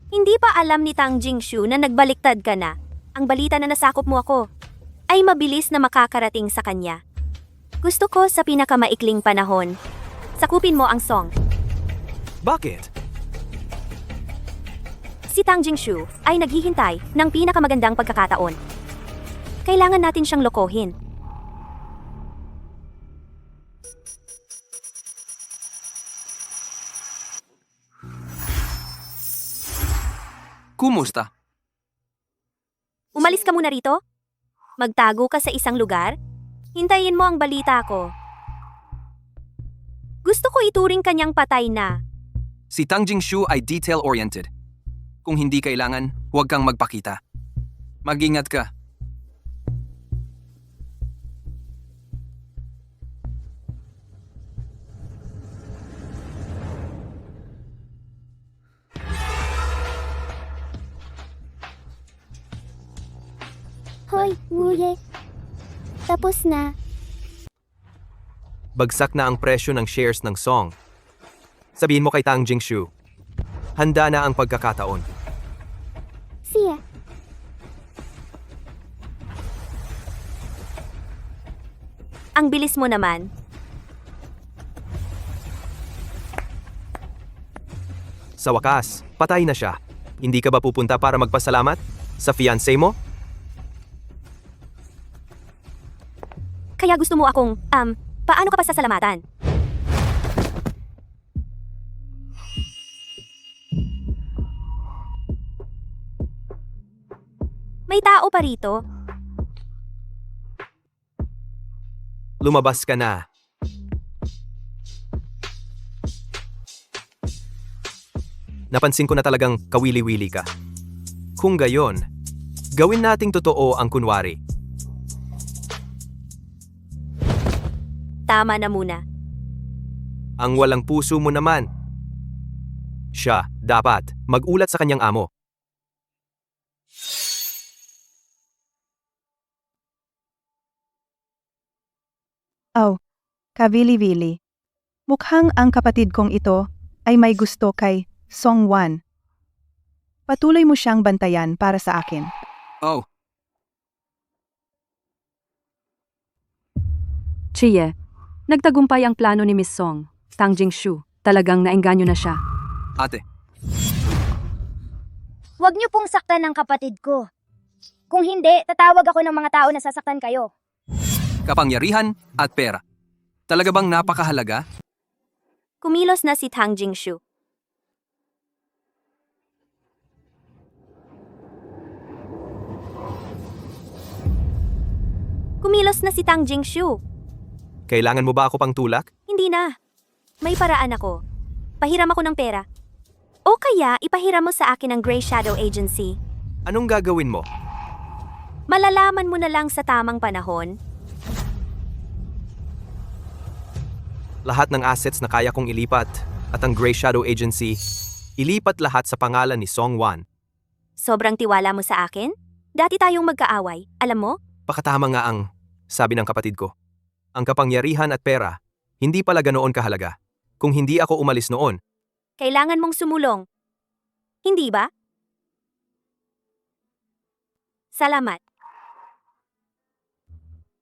Hindi pa alam ni Tang Jingshu na nagbaliktad ka na. Ang balita na nasakop mo ako ay mabilis na makakarating sa kanya. Gusto ko sa pinakamaikling panahon. Sakupin mo ang Song. Bakit? Si Tang Jingshu ay naghihintay ng pinakamagandang pagkakataon. Kailangan natin siyang lokohin. Kumusta? Umalis ka muna rito? Magtago ka sa isang lugar? Hintayin mo ang balita ko. Gusto ko ituring kanyang patay na. Si Tang Jingshu ay detail-oriented. Kung hindi kailangan, huwag kang magpakita. Mag-ingat ka. Hoy, Wuye. Tapos na. Bagsak na ang presyo ng shares ng Song. Sabihin mo kay Tang Jingshu, handa na ang pagkakataon. Siya. Ang bilis mo naman. Sa wakas, patay na siya. Hindi ka ba pupunta para magpasalamat? Sa fiancé mo? Kaya gusto mo akong, paano ka pa sasalamatan? May tao pa rito. Lumabas ka na. Napansin ko na talagang kawili-wili ka. Kung gayon, gawin nating totoo ang kunwari. Tama na muna. Ang walang puso mo naman. Siya, dapat, mag-ulat sa kanyang amo. Oh, kavili-vili. Mukhang ang kapatid kong ito ay may gusto kay Song Wan. Patuloy mo siyang bantayan para sa akin. Oh, Chiye, nagtagumpay ang plano ni Miss Song. Tang Jingshu, talagang naengganyo na siya. ate. Huwag niyo pong saktan ng kapatid ko. Kung hindi, tatawag ako ng mga tao na sasaktan kayo. Kapangyarihan at pera. Talaga bang napakahalaga? Kumilos na si Tang Jingshu. Kumilos na si Tang Jingshu. Kailangan mo ba ako pang tulak? Hindi na. May paraan ako. Pahiram ako ng pera. O kaya ipahiram mo sa akin ang Grey Shadow Agency. Anong gagawin mo? Malalaman mo na lang sa tamang panahon. Lahat ng assets na kaya kong ilipat at ang Grey Shadow Agency, ilipat lahat sa pangalan ni Song Wan. Sobrang tiwala mo sa akin? Dati tayong magkaaway, alam mo? Pakatama nga ang, sabi ng kapatid ko. Ang kapangyarihan at pera, hindi pala ganoon kahalaga. Kung hindi ako umalis noon, Kailangan mong sumulong. Hindi ba? Salamat.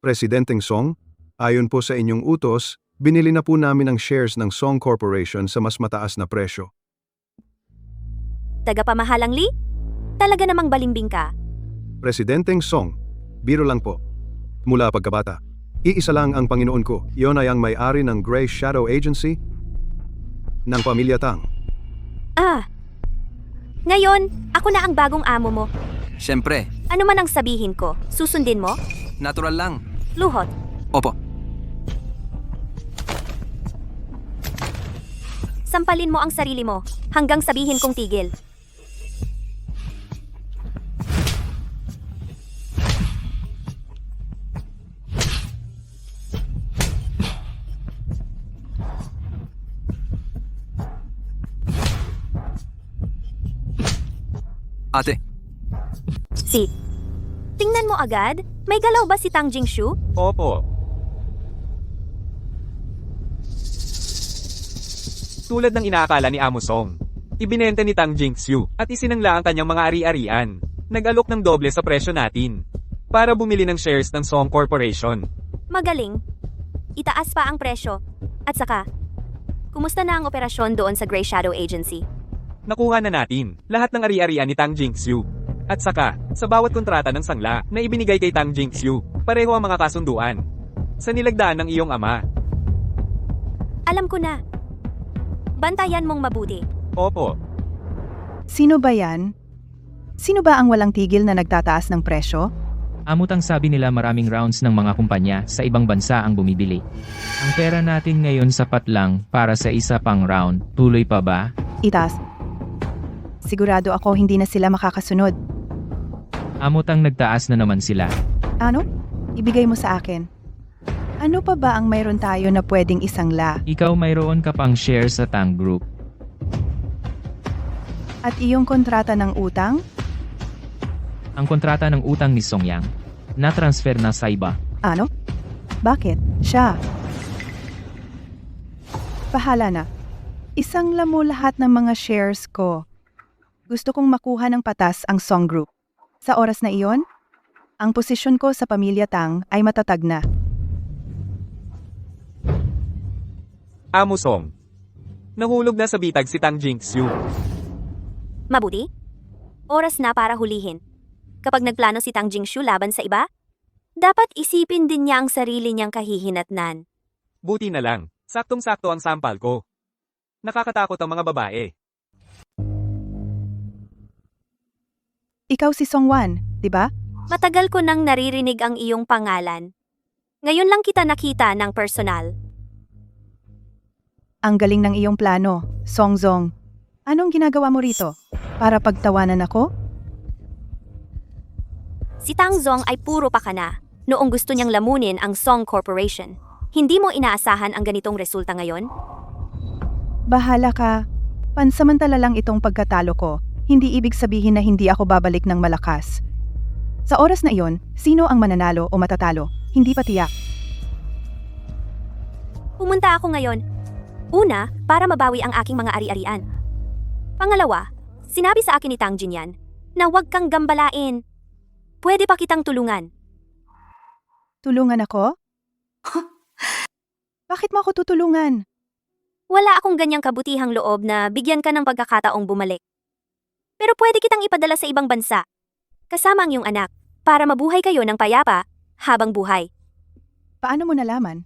Presidenteng Song, ayon po sa inyong utos, binili na po namin ang shares ng Song Corporation sa mas mataas na presyo. Tagapamahalang Lee? Talaga namang balimbing ka. Presidenteng Song, biro lang po. Mula pagkabata, iisa lang ang Panginoon ko. Iyon ay ang may-ari ng Grey Shadow Agency ng pamilya Tang. Ngayon, ako na ang bagong amo mo. Siyempre, Ano man ang sabihin ko, susundin mo? natural lang. Luhot. Opo. Sampalin mo ang sarili mo hanggang sabihin kong tigil. Ate, Tingnan mo agad, may galaw ba si Tang Jingshu? Opo. Tulad ng inaakala ni Amo Song. Ibinenta ni Tang Jingxiu at isinangla ang kanyang mga ari-arian. Nag-alok ng doble sa presyo natin. Para bumili ng shares ng Song Corporation. Magaling. Itaas pa ang presyo. At saka, kumusta na ang operasyon doon sa Grey Shadow Agency? Nakuha na natin lahat ng ari-arian ni Tang Jingxiu. At saka, sa bawat kontrata ng sangla na ibinigay kay Tang Jingxiu, pareho ang mga kasunduan. Sa nilagdaan ng iyong ama. Alam ko na. Bantayan mong mabuti. Opo. Sino ba yan? Sino ba ang walang tigil na nagtataas ng presyo? Amutang sabi nila maraming rounds ng mga kumpanya sa ibang bansa ang bumibili. Ang pera natin ngayon sapat lang para sa isa pang round. Tuloy pa ba? Itaas. Sigurado ako hindi na sila makakasunod. Amutang nagtaas na naman sila. Ano? Ibigay mo sa akin. Ano pa ba ang mayroon tayo na pwedeng isangla? Ikaw mayroon ka pang share sa Tang Group. At iyong kontrata ng utang? Ang kontrata ng utang ni Song Yang. Na-transfer na sa iba. Ano? Bakit? Siya. Bahala na. Isangla mo lahat ng mga shares ko. Gusto kong makuha ng patas ang Song Group. Sa oras na iyon, ang posisyon ko sa pamilya Tang ay matatag na. Amo Song. Nahulog na sa bitag si Tang Jingxiu. Mabuti? Oras na para hulihin. Kapag nagplano si Tang Jingshu laban sa iba, dapat isipin din niya ang sarili niyang kahihinatnan. Buti na lang, saktong-sakto ang sampal ko. Nakakatakot ang mga babae. Ikaw si Song Wan, di ba? Matagal ko nang naririnig ang iyong pangalan. Ngayon lang kita nakita ng personal. Ang galing ng iyong plano, Song Zong. Anong ginagawa mo rito? Para pagtawanan ako? Si Tang Zong ay puro pakana noong gusto niyang lamunin ang Song Corporation. Hindi mo inaasahan ang ganitong resulta ngayon? Bahala ka. Pansamantala lang itong pagkatalo ko. Hindi ibig sabihin na hindi ako babalik ng malakas. Sa oras na iyon, sino ang mananalo o matatalo? Hindi pa tiyak. Pumunta ako ngayon. Una, para mabawi ang aking mga ari-arian. Pangalawa, sinabi sa akin ni Tang Jinyan na huwag kang gambalain. Pwede pa kitang tulungan. Tulungan ako? Bakit mo ako tutulungan? Wala akong ganyang kabutihang loob na bigyan ka ng pagkakataong bumalik. Pero pwede kitang ipadala sa ibang bansa. Kasama ang iyong anak, para mabuhay kayo ng payapa habang buhay. Paano mo nalaman?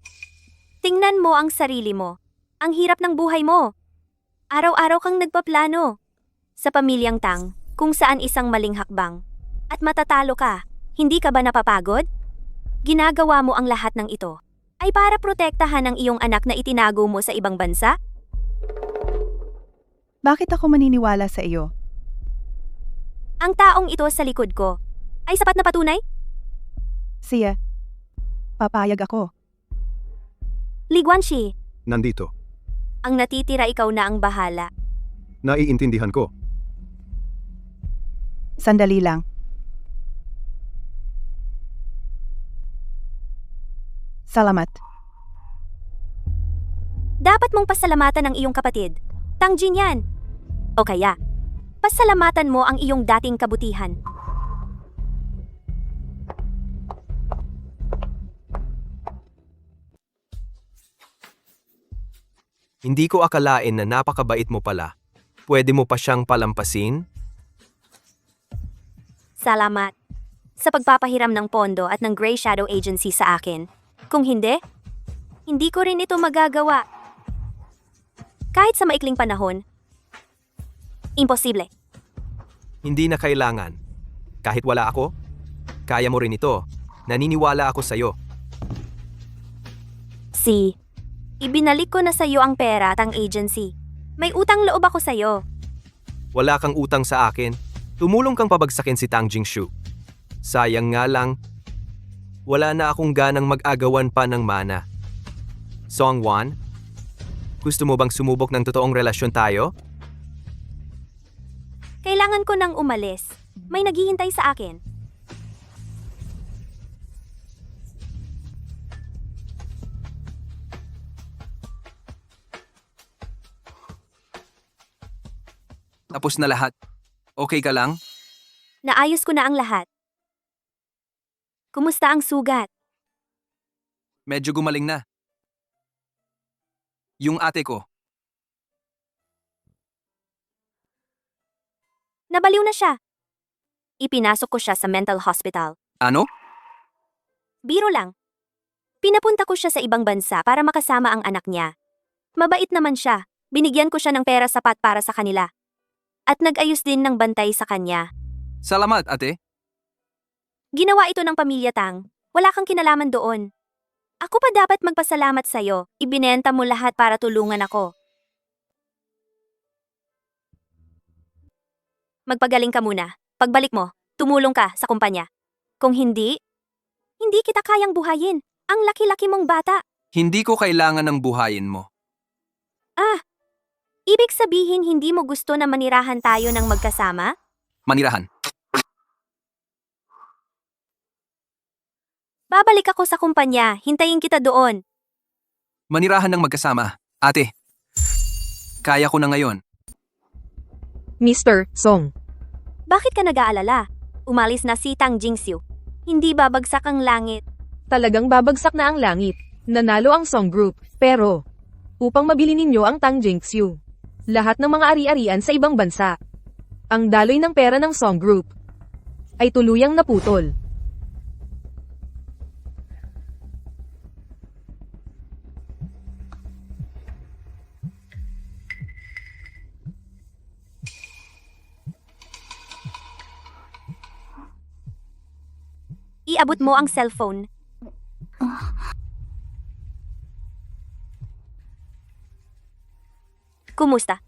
Tingnan mo ang sarili mo. Ang hirap ng buhay mo. Araw-araw kang nagpaplano. Sa pamilyang Tang, kung saan isang maling hakbang. At matatalo ka, hindi ka ba napapagod? Ginagawa mo ang lahat ng ito ay para protektahan ang iyong anak na itinago mo sa ibang bansa? Bakit ako maniniwala sa iyo? Ang taong ito sa likod ko ay sapat na patunay? Siya. Papayag ako. Li Guanxi, Nandito. ang natitira ikaw na ang bahala. Naiintindihan ko. Sandali lang. Salamat. Dapat mong pasalamatan ang iyong kapatid, Tang Jinyan. O kaya, pasalamatan mo ang iyong dating kabutihan. Hindi ko akalain na napakabait mo pala. Pwede mo pa siyang palampasin? Salamat sa pagpapahiram ng pondo at ng Grey Shadow Agency sa akin. Kung hindi ko rin ito magagawa. Kahit sa maikling panahon, imposible. Hindi na kailangan. Kahit wala ako, kaya mo rin ito. Naniniwala ako sa'yo. Ibinalik ko na sa iyo ang pera at ang agency. May utang loob ako sa iyo. Wala kang utang sa akin. Tumulong kang pabagsakin si Tang Jingshu. Sayang nga lang, wala na akong ganang mag-agawan pa ng mana. Song Wan, gusto mo bang sumubok ng totoong relasyon tayo? Kailangan ko nang umalis. May naghihintay sa akin. Tapos na lahat. Okay ka lang? Naayos ko na ang lahat. Kumusta ang sugat? Medyo gumaling na. Yung ate ko, Nabaliw na siya. Ipinasok ko siya sa mental hospital. ano? Biro lang. Pinapunta ko siya sa ibang bansa para makasama ang anak niya. Mabait naman siya. Binigyan ko siya ng pera sapat para sa kanila. At nag-ayos din ng bantay sa kanya. Salamat, ate. Ginawa ito ng pamilya Tang. Wala kang kinalaman doon. Ako pa dapat magpasalamat sa'yo. Ibinenta mo lahat para tulungan ako. Magpagaling ka muna. Pagbalik mo, tumulong ka sa kumpanya. Kung hindi kita kayang buhayin. Ang laki-laki mong bata. Hindi ko kailangan ng buhayin mo. Ibig sabihin hindi mo gusto na manirahan tayo ng magkasama? Manirahan. Babalik ako sa kumpanya. Hintayin kita doon. Manirahan ng magkasama. Ate, kaya ko na ngayon. Mr. Song. Bakit ka nag-aalala? Umalis na si Tang Jingxiu. Hindi babagsak ang langit. Talagang babagsak na ang langit. Nanalo ang Song Group. Pero, upang mabili ninyo ang Tang Jingxiu, lahat ng mga ari-arian sa ibang bansa, ang daloy ng pera ng Song Group ay tuluyang naputol. Iabot mo ang cellphone. Kumusta?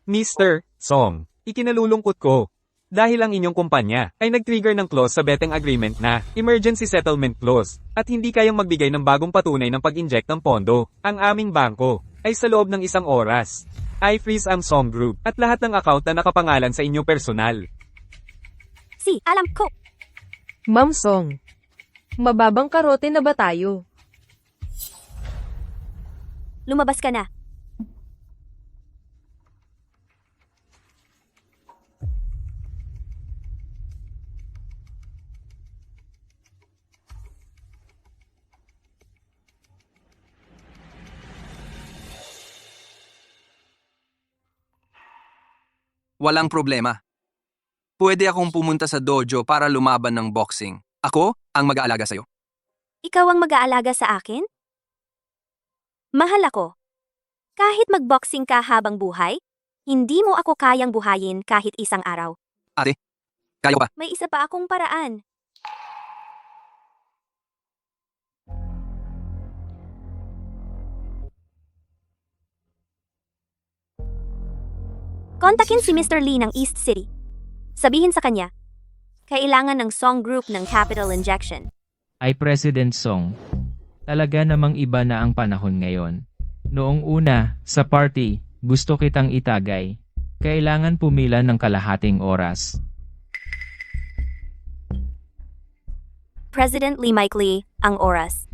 Mr. Song, ikinalulungkot ko. Dahil ang inyong kumpanya ay nag-trigger ng clause sa betting agreement na emergency settlement clause at hindi kayang magbigay ng bagong patunay ng pag-inject ng pondo. Ang aming bangko ay sa loob ng 1 oras. I-freeze ang Song Group at lahat ng account na nakapangalan sa inyong personal. Alam ko. Ma'am Song, mababang karote na ba tayo? Lumabas ka na. Walang problema. Pwede akong pumunta sa dojo para lumaban ng boxing. Ako ang mag-aalaga sa'yo. Ikaw ang mag-aalaga sa akin? Mahal ako. Kahit mag-boxing ka habang buhay, hindi mo ako kayang buhayin kahit isang araw. Ate, kaya ba? May isa pa akong paraan. Kontakin si Mr. Lee ng East City. Sabihin sa kanya, kailangan ng Song Group ng capital injection. Ay President Song, talaga namang iba na ang panahon ngayon. Noong una, sa party, gusto kitang itagay. Kailangan pumila ng kalahating oras. President Lee Mike Lee, ang oras.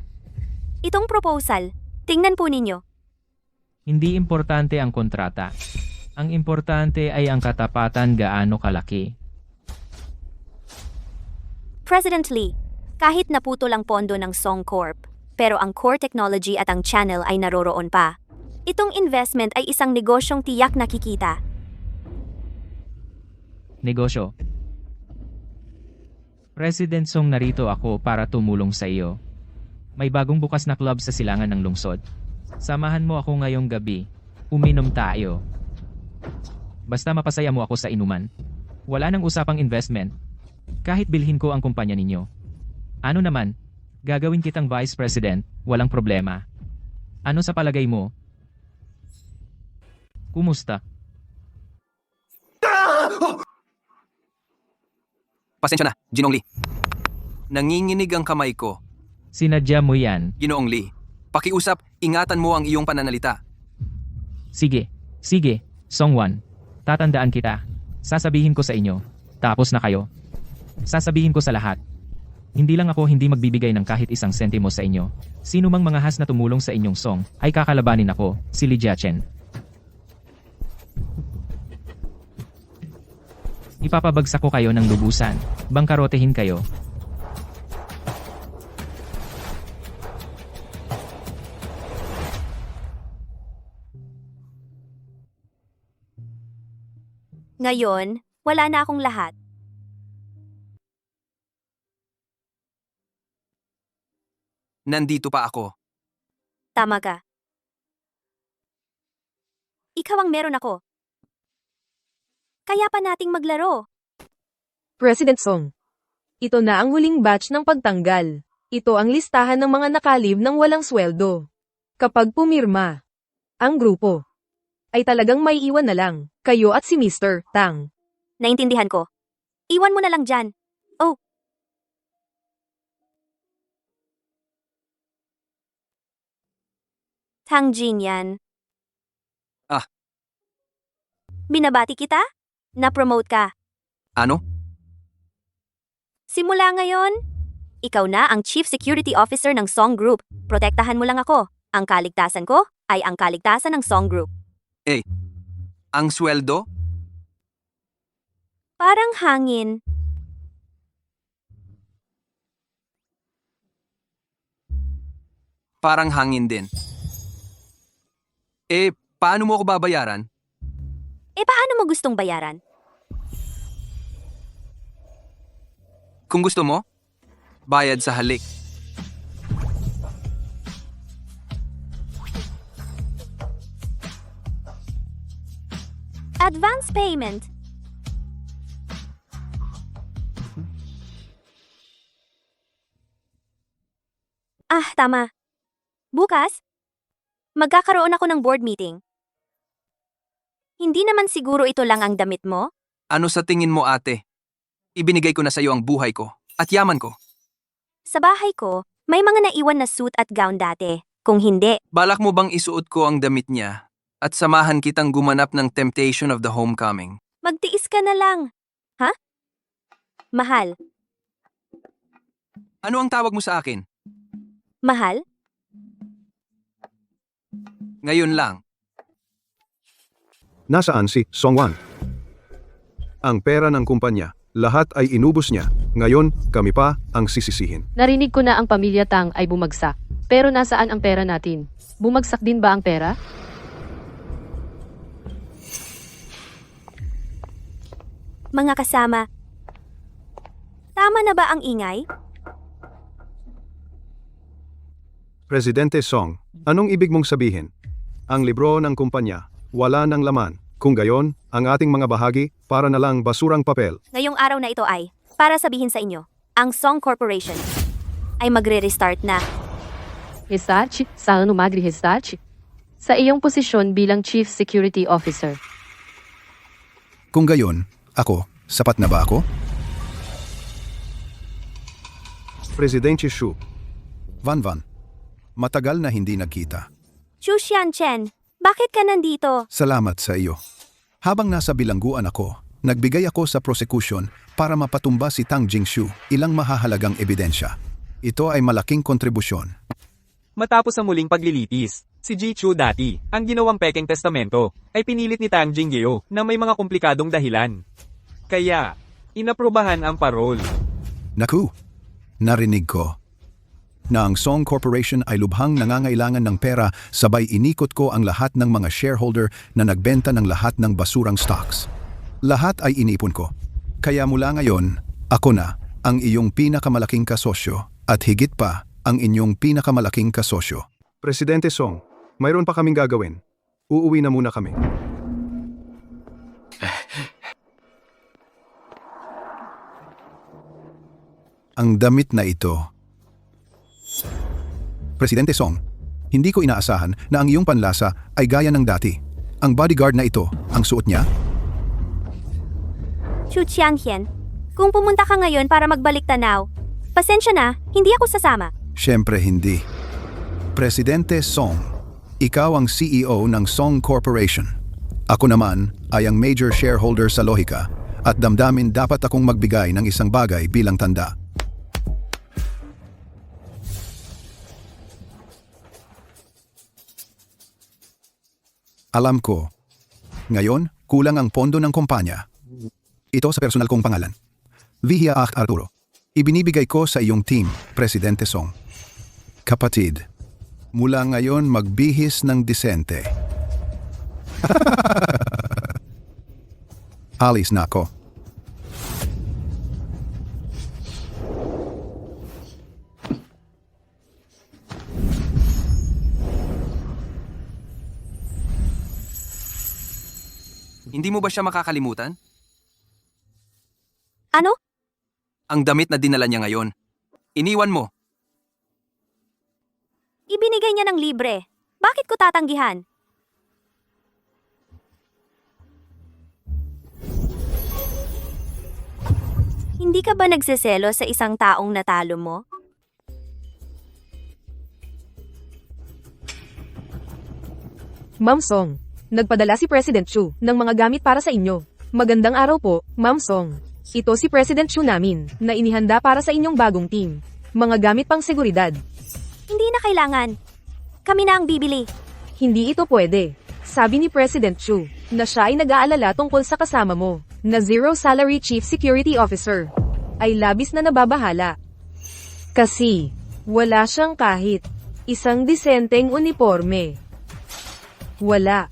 Itong proposal, tingnan po ninyo. Hindi importante ang kontrata. Ang importante ay ang katapatan gaano kalaki. President Lee, kahit naputol ang pondo ng Song Corp, pero ang core technology at ang channel ay naroroon pa. Itong investment ay isang negosyong tiyak na kikita. Negosyo. President Song, narito ako para tumulong sa iyo. May bagong bukas na club sa silangan ng lungsod. Samahan mo ako ngayong gabi. Uminom tayo. Basta mapasaya mo ako sa inuman. Wala nang usapang investment. Kahit bilhin ko ang kumpanya ninyo. Ano naman, gagawin kitang vice president, walang problema. Ano sa palagay mo? Kumusta? Pasensya na, Ginoong Lee. Nanginginig ang kamay ko. Sinadya mo yan. Ginoong Lee, pakiusap, ingatan mo ang iyong pananalita. Sige, Song Wan. Tatandaan kita. Sasabihin ko sa inyo. Tapos na kayo. Sasabihin ko sa lahat. Hindi lang ako hindi magbibigay ng kahit isang sentimo sa inyo. Sino mang mga has na tumulong sa inyong Song, ay kakalabanin ako, si Li Jiachen. Ipapabagsak ko kayo ng lubusan. Bangkarotehin kayo. Ngayon, wala na akong lahat. Nandito pa ako. Tama ka. Ikaw ang meron ako. Kaya pa nating maglaro. President Song. Ito na ang huling batch ng pagtanggal. Ito ang listahan ng mga nakalib ng walang sweldo. Kapag pumirma, ang grupo ay talagang may iwan na lang, kayo at si Mr. Tang. Naintindihan ko. Iwan mo na lang dyan. Oh. Tang Jing yan. Ah. Binabati kita? Na-promote ka. Ano? Simula ngayon, ikaw na ang Chief Security Officer ng Song Group. Protektahan mo lang ako. Ang kaligtasan ko ay ang kaligtasan ng Song Group. Ang sweldo? Parang hangin. Parang hangin din. Paano mo ako babayaran? Paano mo gustong bayaran? Kung gusto mo, bayad sa halik. Advance payment. Tama. Bukas, magkakaroon ako ng board meeting. Hindi naman siguro ito lang ang damit mo? Ano sa tingin mo, ate? Ibinigay ko na sa iyo ang buhay ko at yaman ko. Sa bahay ko, may mga naiwan na suit at gown dati. Kung hindi, Balak mo bang isuot ko ang damit niya at samahan kitang gumanap ng Temptation of the Homecoming? magtiis ka na lang. Ha? Mahal. Ano ang tawag mo sa akin? Mahal? Ngayon lang. Nasaan si Song Wan? Ang pera ng kumpanya, lahat ay inubos niya. Ngayon, kami pa ang sisisihin. Narinig ko na ang pamilya Tang ay bumagsak. Pero nasaan ang pera natin? Bumagsak din ba ang pera? Mga kasama. Tama na ba ang ingay? Presidente Song, anong ibig mong sabihin? Ang libro ng kumpanya, wala ng laman. Kung gayon, ang ating mga bahagi, para na lang basurang papel. Ngayong araw na ito ay, para sabihin sa inyo, ang Song Corporation ay magre-restart na. Research? Saan magre-research? Sa iyong posisyon bilang Chief Security Officer. Kung gayon, ako, sapat na ba ako? Presidente Xu. Van, matagal na hindi nagkita. Chu Xianchen, bakit ka nandito? Salamat sa iyo. Habang nasa bilangguan ako, nagbigay ako sa prosecution para mapatumba si Tang Jingshu ilang mahahalagang ebidensya. Ito ay malaking kontribusyon. Matapos ang muling paglilitis, si Ji Chu dati, ang ginawang pekeng testamento, ay pinilit ni Tang Jinggyo na may mga komplikadong dahilan. Kaya, inaprubahan ang parol. Naku, narinig ko na ang Song Corporation ay lubhang nangangailangan ng pera sabay inikot ko ang lahat ng mga shareholder na nagbenta ng lahat ng basurang stocks. Lahat ay inipon ko. Kaya mula ngayon, ako na ang iyong pinakamalaking kasosyo at higit pa ang inyong pinakamalaking kasosyo. Presidente Song, mayroon pa kaming gagawin. Uuwi na muna kami. Ang damit na ito. Presidente Song, hindi ko inaasahan na ang iyong panlasa ay gaya ng dati. Ang bodyguard na ito, ang suot niya? Chu Xianchen, kung pumunta ka ngayon para magbalik tanaw, pasensya na, hindi ako sasama. Siyempre hindi. Presidente Song, ikaw ang CEO ng Song Corporation. Ako naman ay ang major shareholder sa Lohika at damdamin dapat akong magbigay ng isang bagay bilang tanda. Alam ko, ngayon kulang ang pondo ng kumpanya. Ito sa personal kong pangalan. Vihia Ak Arturo. Ibinibigay ko sa iyong team, Presidente Song. Kapatid, mula ngayon magbihis ng disente. Alis na ako. Hindi mo ba siya makakalimutan? Ano? Ang damit na dinala niya ngayon. Iniwan mo. Ibinigay niya ng libre. Bakit ko tatanggihan? Hindi ka ba nagseselo sa isang taong natalo mo? Ma'am Song, nagpadala si President Chu ng mga gamit para sa inyo. Magandang araw po, Ma'am Song. Ito si President Chu namin, na inihanda para sa inyong bagong team. Mga gamit pang seguridad. Hindi na kailangan. Kami na ang bibili. Hindi ito pwede. Sabi ni President Chu, na siya ay nag-aalala tungkol sa kasama mo, na Zero Salary Chief Security Officer. Ay labis na nababahala. Kasi, wala siyang kahit isang disenteng uniforme. Wala.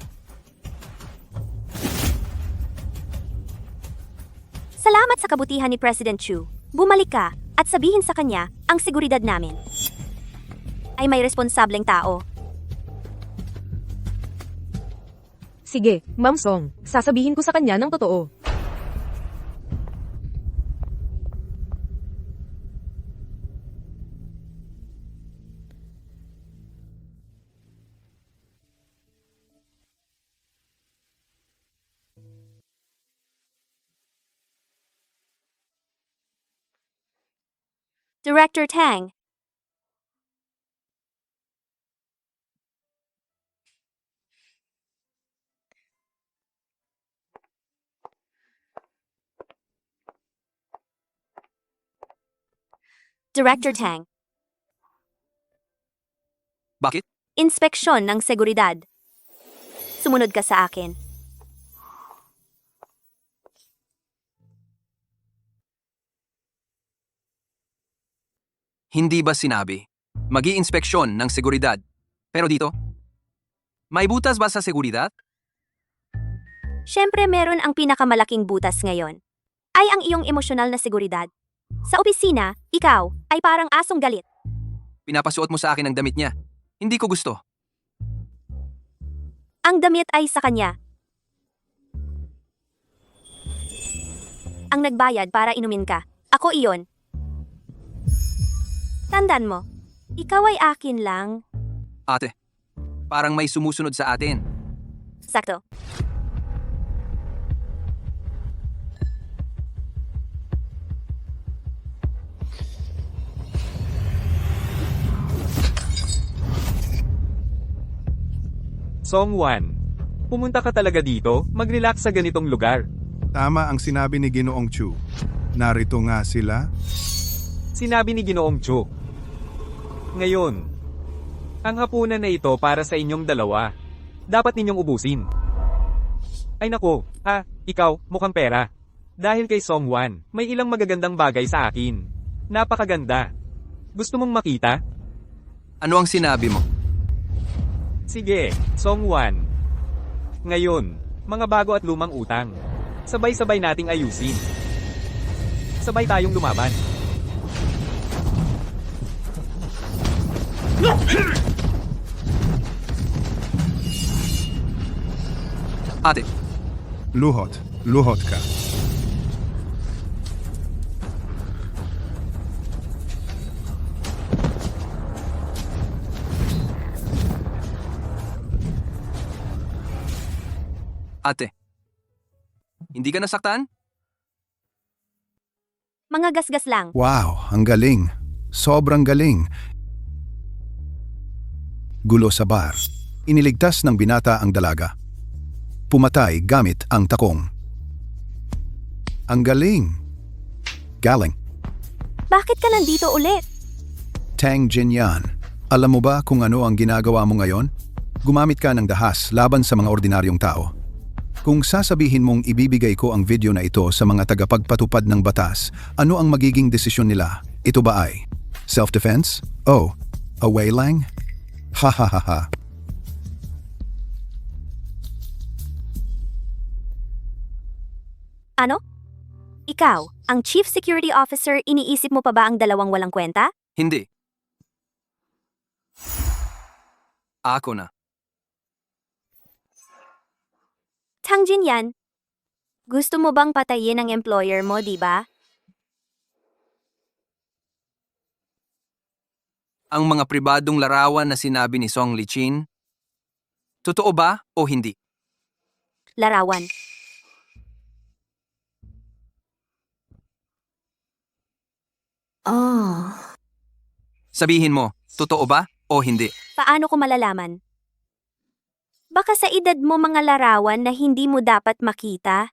Salamat sa kabutihan ni President Chu. Bumalik ka at sabihin sa kanya ang seguridad namin ay may responsableng tao. Sige, Ma'am Song, sasabihin ko sa kanya ng totoo. Director Tang. Director Tang. Bakit? Inspeksyon ng seguridad. Sumunod ka sa akin. Hindi ba sinabi? Mag-iinspeksyon ng seguridad. Pero dito? May butas ba sa seguridad? Siyempre meron ang pinakamalaking butas ngayon. Ay ang iyong emosyonal na seguridad. Sa opisina, ikaw ay parang asong galit. Pinapasuot mo sa akin ang damit niya. Hindi ko gusto. Ang damit ay sa kanya. Ang nagbayad para inumin ka. Ako iyon. Tandaan mo, ikaw ay akin lang. Ate, parang may sumusunod sa atin. Sakto. Song 1. Pumunta ka talaga dito, mag-relax sa ganitong lugar. Tama ang sinabi ni Ginoong Chu. Narito nga sila. Sinabi ni Ginoong Chu. Ngayon, ang hapunan na ito para sa inyong dalawa. Dapat ninyong ubusin. Ay nako, ikaw, mukhang pera. Dahil kay Song 1, may ilang magagandang bagay sa akin. Napakaganda. Gusto mong makita? Ano ang sinabi mo? Sige, Song 1. Ngayon, mga bago at lumang utang. Sabay-sabay nating ayusin. Sabay tayong lumaban. Ate, Luhot ka. ate. Hindi ka nasaktan? Mga gasgas lang. Wow, ang galing. Sobrang galing. Gulo sa bar. Iniligtas ng binata ang dalaga. Pumatay gamit ang takong. Ang galing. Galing. Bakit ka nandito ulit? Tang Jinyan, alam mo ba kung ano ang ginagawa mo ngayon? Gumamit ka ng dahas laban sa mga ordinaryong tao. Kung sasabihin mong ibibigay ko ang video na ito sa mga tagapagpatupad ng batas, ano ang magiging desisyon nila? Ito ba ay self-defense? Oh, away lang? Ha ha ha ha. Ano? Ikaw, ang Chief Security Officer, iniisip mo pa ba ang dalawang walang kwenta? Hindi. Ako na. Tangjin yan. Gusto mo bang patayin ang employer mo, di ba? Ang mga pribadong larawan na sinabi ni Song Lichin, totoo ba o hindi? Larawan. Sabihin mo, totoo ba o hindi? Paano ko malalaman? Baka sa edad mo mga larawan na hindi mo dapat makita.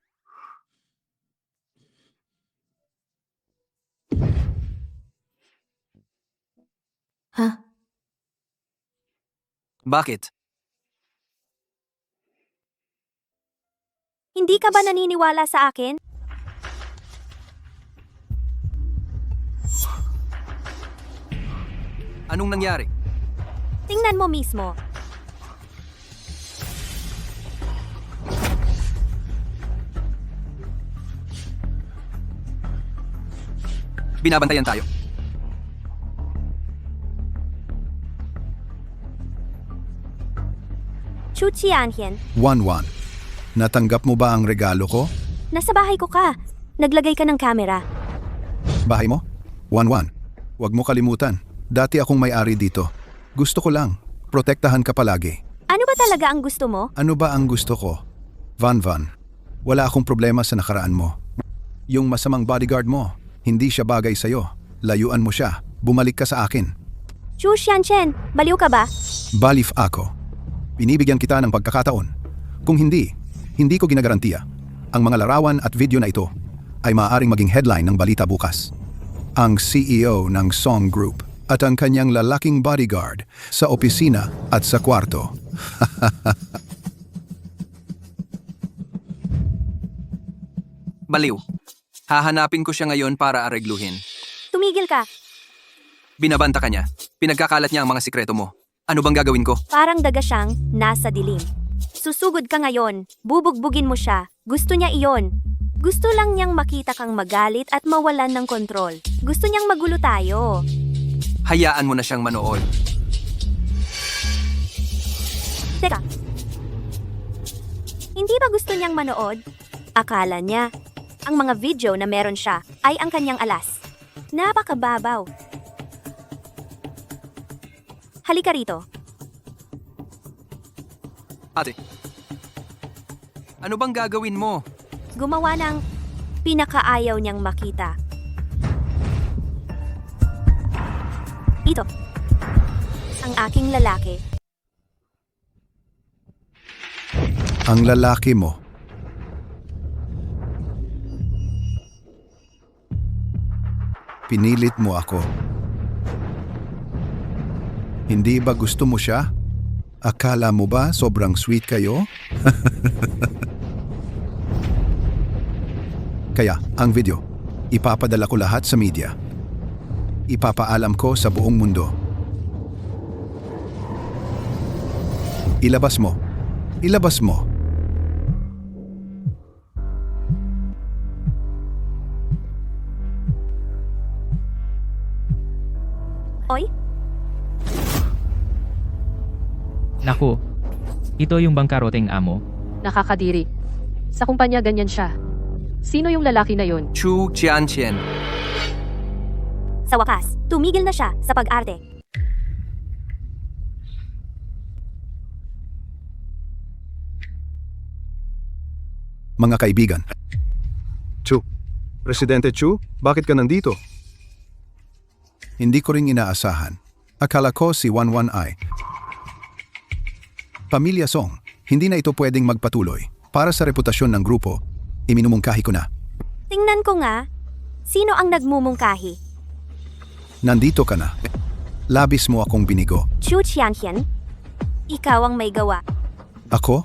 Bakit? Hindi ka ba naniniwala sa akin? Anong nangyari? Tingnan mo mismo. Binabantayan tayo. Chu Qianhian, 1-1. Natanggap mo ba ang regalo ko? nasa bahay ko ka. Naglagay ka ng kamera. Bahay mo? 1-1. Huwag mo kalimutan. Dati akong may-ari dito. Gusto ko lang. Protektahan ka palagi. Ano ba talaga ang gusto mo? Ano ba ang gusto ko? Van, wala akong problema sa nakaraan mo. Yung masamang bodyguard mo, hindi siya bagay sa'yo. Layuan mo siya. Bumalik ka sa akin. Chu Xianchen, baliw ka ba? Balif ako. Binibigyan kita ng pagkakataon. Kung hindi ko ginagarantiya. Ang mga larawan at video na ito ay maaaring maging headline ng balita bukas. Ang CEO ng Song Group at ang kanyang lalaking bodyguard sa opisina at sa kwarto. Baliw. Hahanapin ko siya ngayon para aregluhin. Tumigil ka. Binabanta ka niya. Pinagkakalat niya ang mga sikreto mo. Ano bang gagawin ko? Parang daga siyang nasa dilim. Susugod ka ngayon. Bubugbugin mo siya. Gusto niya iyon. Gusto lang niyang makita kang magalit at mawalan ng kontrol. Gusto niyang magulo tayo. Hayaan mo na siyang manood. Teka. Hindi ba gusto niyang manood? Akala niya, ang mga video na meron siya ay ang kanyang alas. Napakababaw. Halika rito. Ate, ano bang gagawin mo? Gumawa ng pinakaayaw niyang makita. Ito. Ang aking lalaki. Ang lalaki mo. Pinilit mo ako. Hindi ba gusto mo siya? Akala mo ba sobrang sweet kayo? Kaya, ang video, ipapadala ko lahat sa media. Ipapaalam ko sa buong mundo. Ilabas mo. Ilabas mo. Oy, Naku, ito yung bangkaroteng amo. Nakakadiri. Sa kumpanya ganyan siya. Sino yung lalaki na yon? Chu Qianchen. sa wakas, tumigil na siya sa pag-arte. Mga kaibigan, Chu. Presidente Chu, bakit ka nandito? hindi ko ring inaasahan. Akala ko si 11 ay Pamilya Song, hindi na ito pwedeng magpatuloy. Para sa reputasyon ng grupo, iminumungkahi ko na. Tingnan ko nga, sino ang nagmumungkahi? Nandito ka na. Labis mo akong binigo. Chu Qianhian? Ikaw ang may gawa. Ako?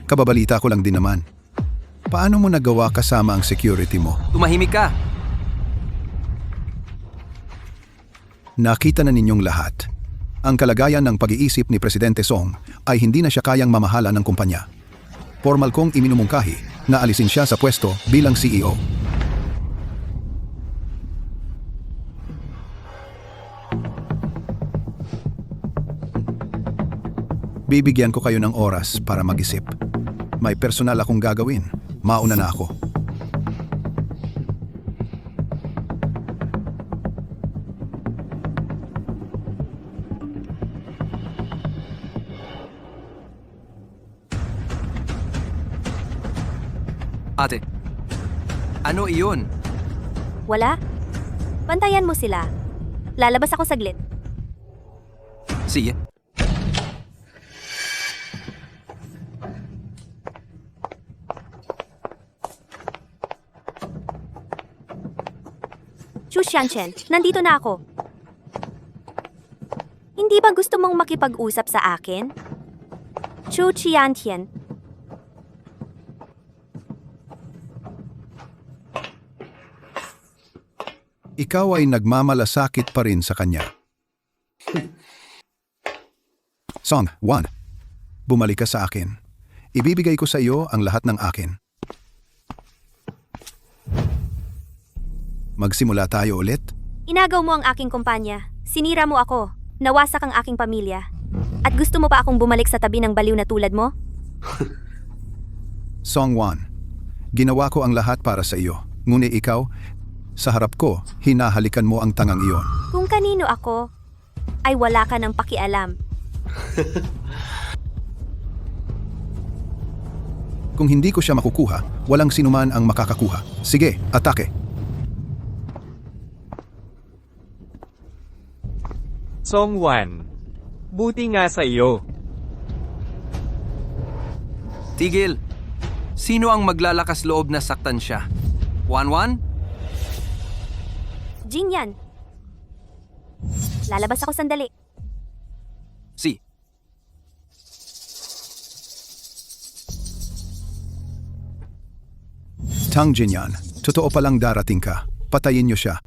Kababalita ko lang din naman. Paano mo nagawa kasama ang security mo? Tumahimik ka! Nakita na ninyong lahat. Ang kalagayan ng pag-iisip ni Presidente Song ay hindi na siya kayang mamahala ng kumpanya. Formal kong iminumungkahi na alisin siya sa pwesto bilang CEO. Bibigyan ko kayo ng oras para mag-isip. May personal akong gagawin. Mauna na ako. Ate, ano iyon? Wala? Bantayan mo sila. Lalabas ako saglit. Sige. Chu Xianchen, nandito na ako. Hindi ba gusto mong makipag-usap sa akin? Chu Xiantian. Ikaw ay nagmamalasakit pa rin sa kanya. Song, 1. Bumalik ka sa akin. Ibibigay ko sa iyo ang lahat ng akin. Magsimula tayo ulit? Inagaw mo ang aking kumpanya. Sinira mo ako. Nawasak ang aking pamilya. At gusto mo pa akong bumalik sa tabi ng baliw na tulad mo? Song 1. Ginawa ko ang lahat para sa iyo. Ngunit ikaw, sa harap ko, hinahalikan mo ang tangang iyon. Kung kanino ako, ay wala ka ng pakialam. Kung hindi ko siya makukuha, walang sinuman ang makakakuha. Sige, atake. Song 1. Buti nga sa iyo. Tigil! Sino ang maglalakas loob na saktan siya? 1-1? Jin yan. Lalabas ako sandali. Si. Tang Jinyan, totoo palang darating ka. Patayin niyo siya.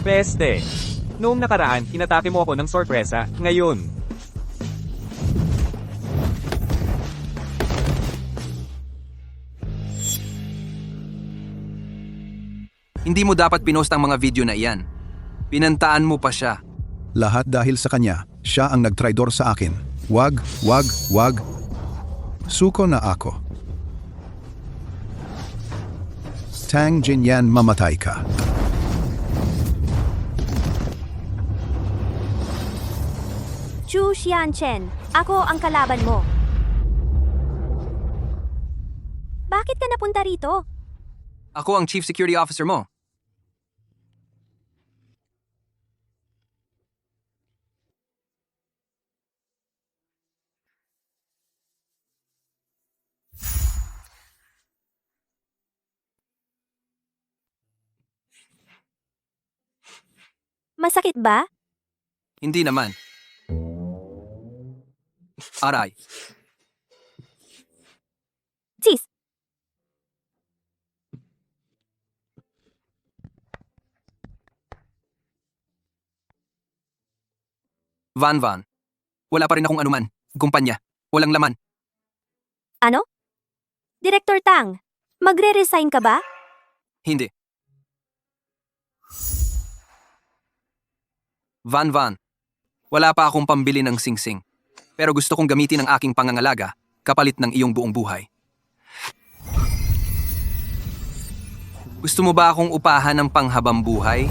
Peste. Noong nakaraan, inatake mo ako ng sorpresa. Ngayon, Hindi mo dapat pinost ang mga video na iyan. Pinantaan mo pa siya. Lahat dahil sa kanya, siya ang nagtraidor sa akin. Wag, wag, wag. Suko na ako. Tang Jinyan, mamatay ka. Chu Xianchen, ako ang kalaban mo. Bakit ka napunta rito? Ako ang Chief Security Officer mo. Masakit ba? Hindi naman. Aray. Sis, Van. Wala pa rin akong anuman. Kumpanya. Walang laman. ano? Director Tang, magre-resign ka ba? Hindi. Van. Wala pa akong pambili ng singsing. Pero gusto kong gamitin ang aking pangangalaga kapalit ng iyong buong buhay. Gusto mo ba akong upahan ng panghabang buhay?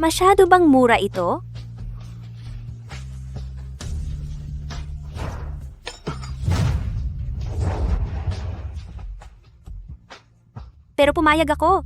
Masyado bang mura ito? pero pumayag ako.